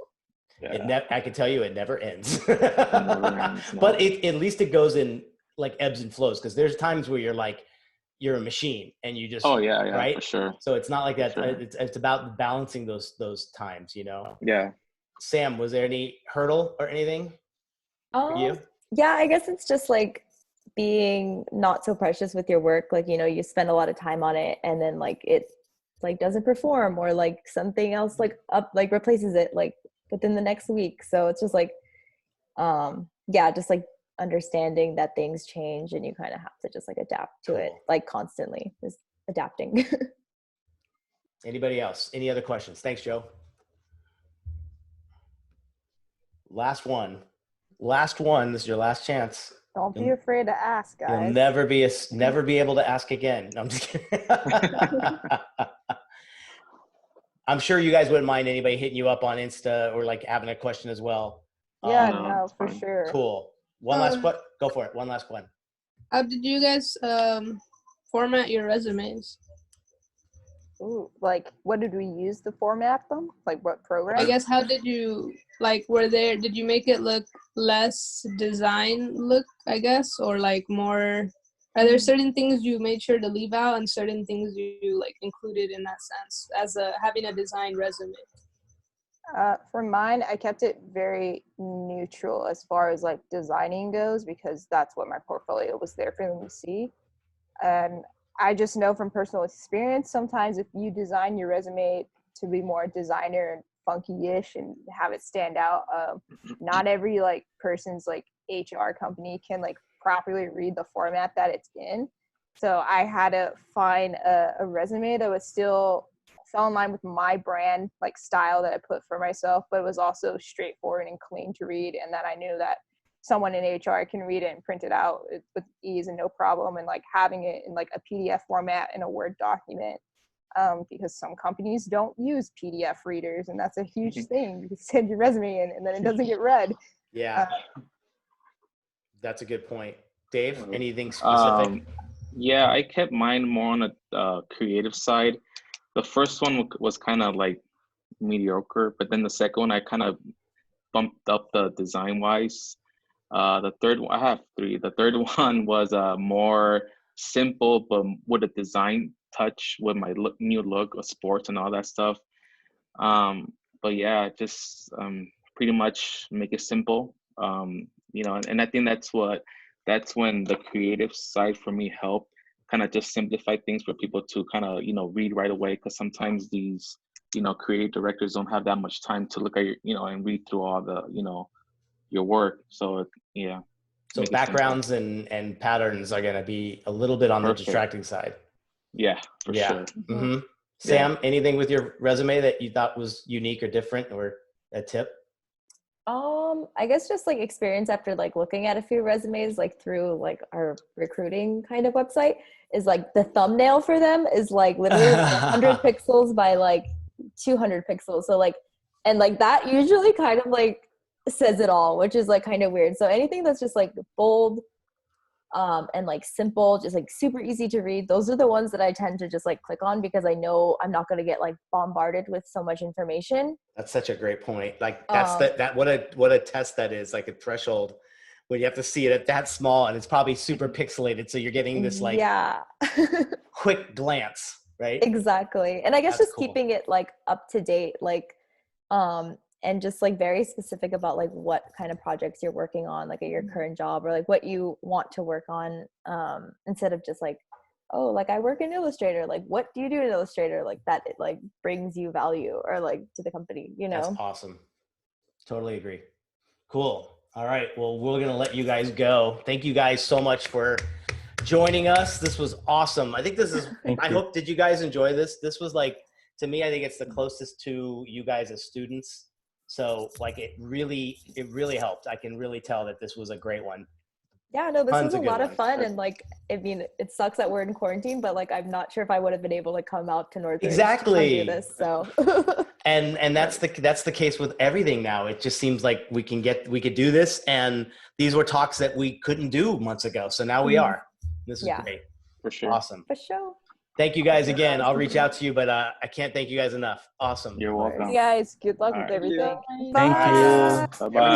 Yeah. I can tell you it never ends. never ends, no. But at least it goes in like ebbs and flows, because there's times where you're a machine and you just right, for sure. So it's not like that. Sure. It's about balancing those times. Yeah. Sam, was there any hurdle or anything for you? Yeah, I guess it's just like being not so precious with your work. Like, you spend a lot of time on it and then like it like doesn't perform, or like something else like replaces it like within the next week. So it's just like just like understanding that things change and you kind of have to just like adapt to it, like constantly just adapting. Anybody else? Any other questions? Thanks, Joe. Last one. This is your last chance. Don't be afraid to ask, guys. You'll never be able to ask again. No, I'm just kidding. I'm sure you guys wouldn't mind anybody hitting you up on Insta or like having a question as well. Yeah, no, for sure. Cool. One last question. Go for it. One last one. How did you guys format your resumes? Ooh, like what did we use to format them? Like what program? I guess how did you did you make it look less design look, I guess, or like more? Are there certain things you made sure to leave out and certain things you like included in that sense as having a design resume? For mine, I kept it very neutral as far as like designing goes, because that's what my portfolio was there for them to see. And I just know from personal experience, sometimes if you design your resume to be more designer and funky-ish and have it stand out, not every like person's like HR company can like properly read the format that it's in. So I had to find a resume that was still fell in line with my brand like style that I put for myself, but it was also straightforward and clean to read, and that I knew that someone in HR can read it and print it out with ease and no problem, and like having it in like a PDF format in a Word document, because some companies don't use PDF readers, and that's a huge thing. You can send your resume in and then it doesn't get read. Yeah, that's a good point. Dave, anything specific? Yeah, I kept mine more on the creative side. The first one was kind of like mediocre, but then the second one I kind of bumped up the design wise. The third one, I have three. The third one was more simple, but with a design touch with my new look of sports and all that stuff. But yeah, just pretty much make it simple. And I think that's when the creative side for me helped kind of just simplify things for people to kind of, read right away. Because sometimes these, creative directors don't have that much time to look at your, and read through all the, your work. So yeah. So backgrounds and patterns are going to be a little bit on the distracting side. Yeah, for sure. Mm-hmm. Sam, anything with your resume that you thought was unique or different, or a tip? I guess just like experience after like looking at a few resumes like through like our recruiting kind of website is like the thumbnail for them is like literally 100 pixels by like 200 pixels. So like, and like that usually kind of like says it all, which is like kind of weird. So anything that's just like bold and like simple, just like super easy to read, those are the ones that I tend to just like click on, because I know I'm not going to get like bombarded with so much information. That's such a great point. Like that's what a test that is, like a threshold when you have to see it at that small and it's probably super pixelated, so you're getting this like quick glance, right? Exactly. And I guess that's just cool. Keeping it like up to date, like and just like very specific about like what kind of projects you're working on, like at your current job, or like what you want to work on, instead of just like, oh, like I work in Illustrator, like what do you do in Illustrator, like that it like brings you value or like to the company, That's awesome. Totally agree. Cool. All right, well, we're gonna let you guys go. Thank you guys so much for joining us. This was awesome. I think this is hope, did you guys enjoy this? This was like, to me, I think it's the closest to you guys as students. So like it really helped. I can really tell that this was a great one. Yeah, no, this Tons was a of good lot of ones. fun, and like, I mean, it sucks that we're in quarantine, but like, I'm not sure if I would have been able to come out to Northridge to Exactly. come do this. So, and that's the case with everything now. It just seems like we could do this, and these were talks that we couldn't do months ago. So now we are. This is Yeah. great. For sure. Awesome. for sure. Thank you guys again. I'll reach out to you, but I can't thank you guys enough. Awesome. You're welcome. You guys, good luck All with right. everything. Thank you. Bye bye.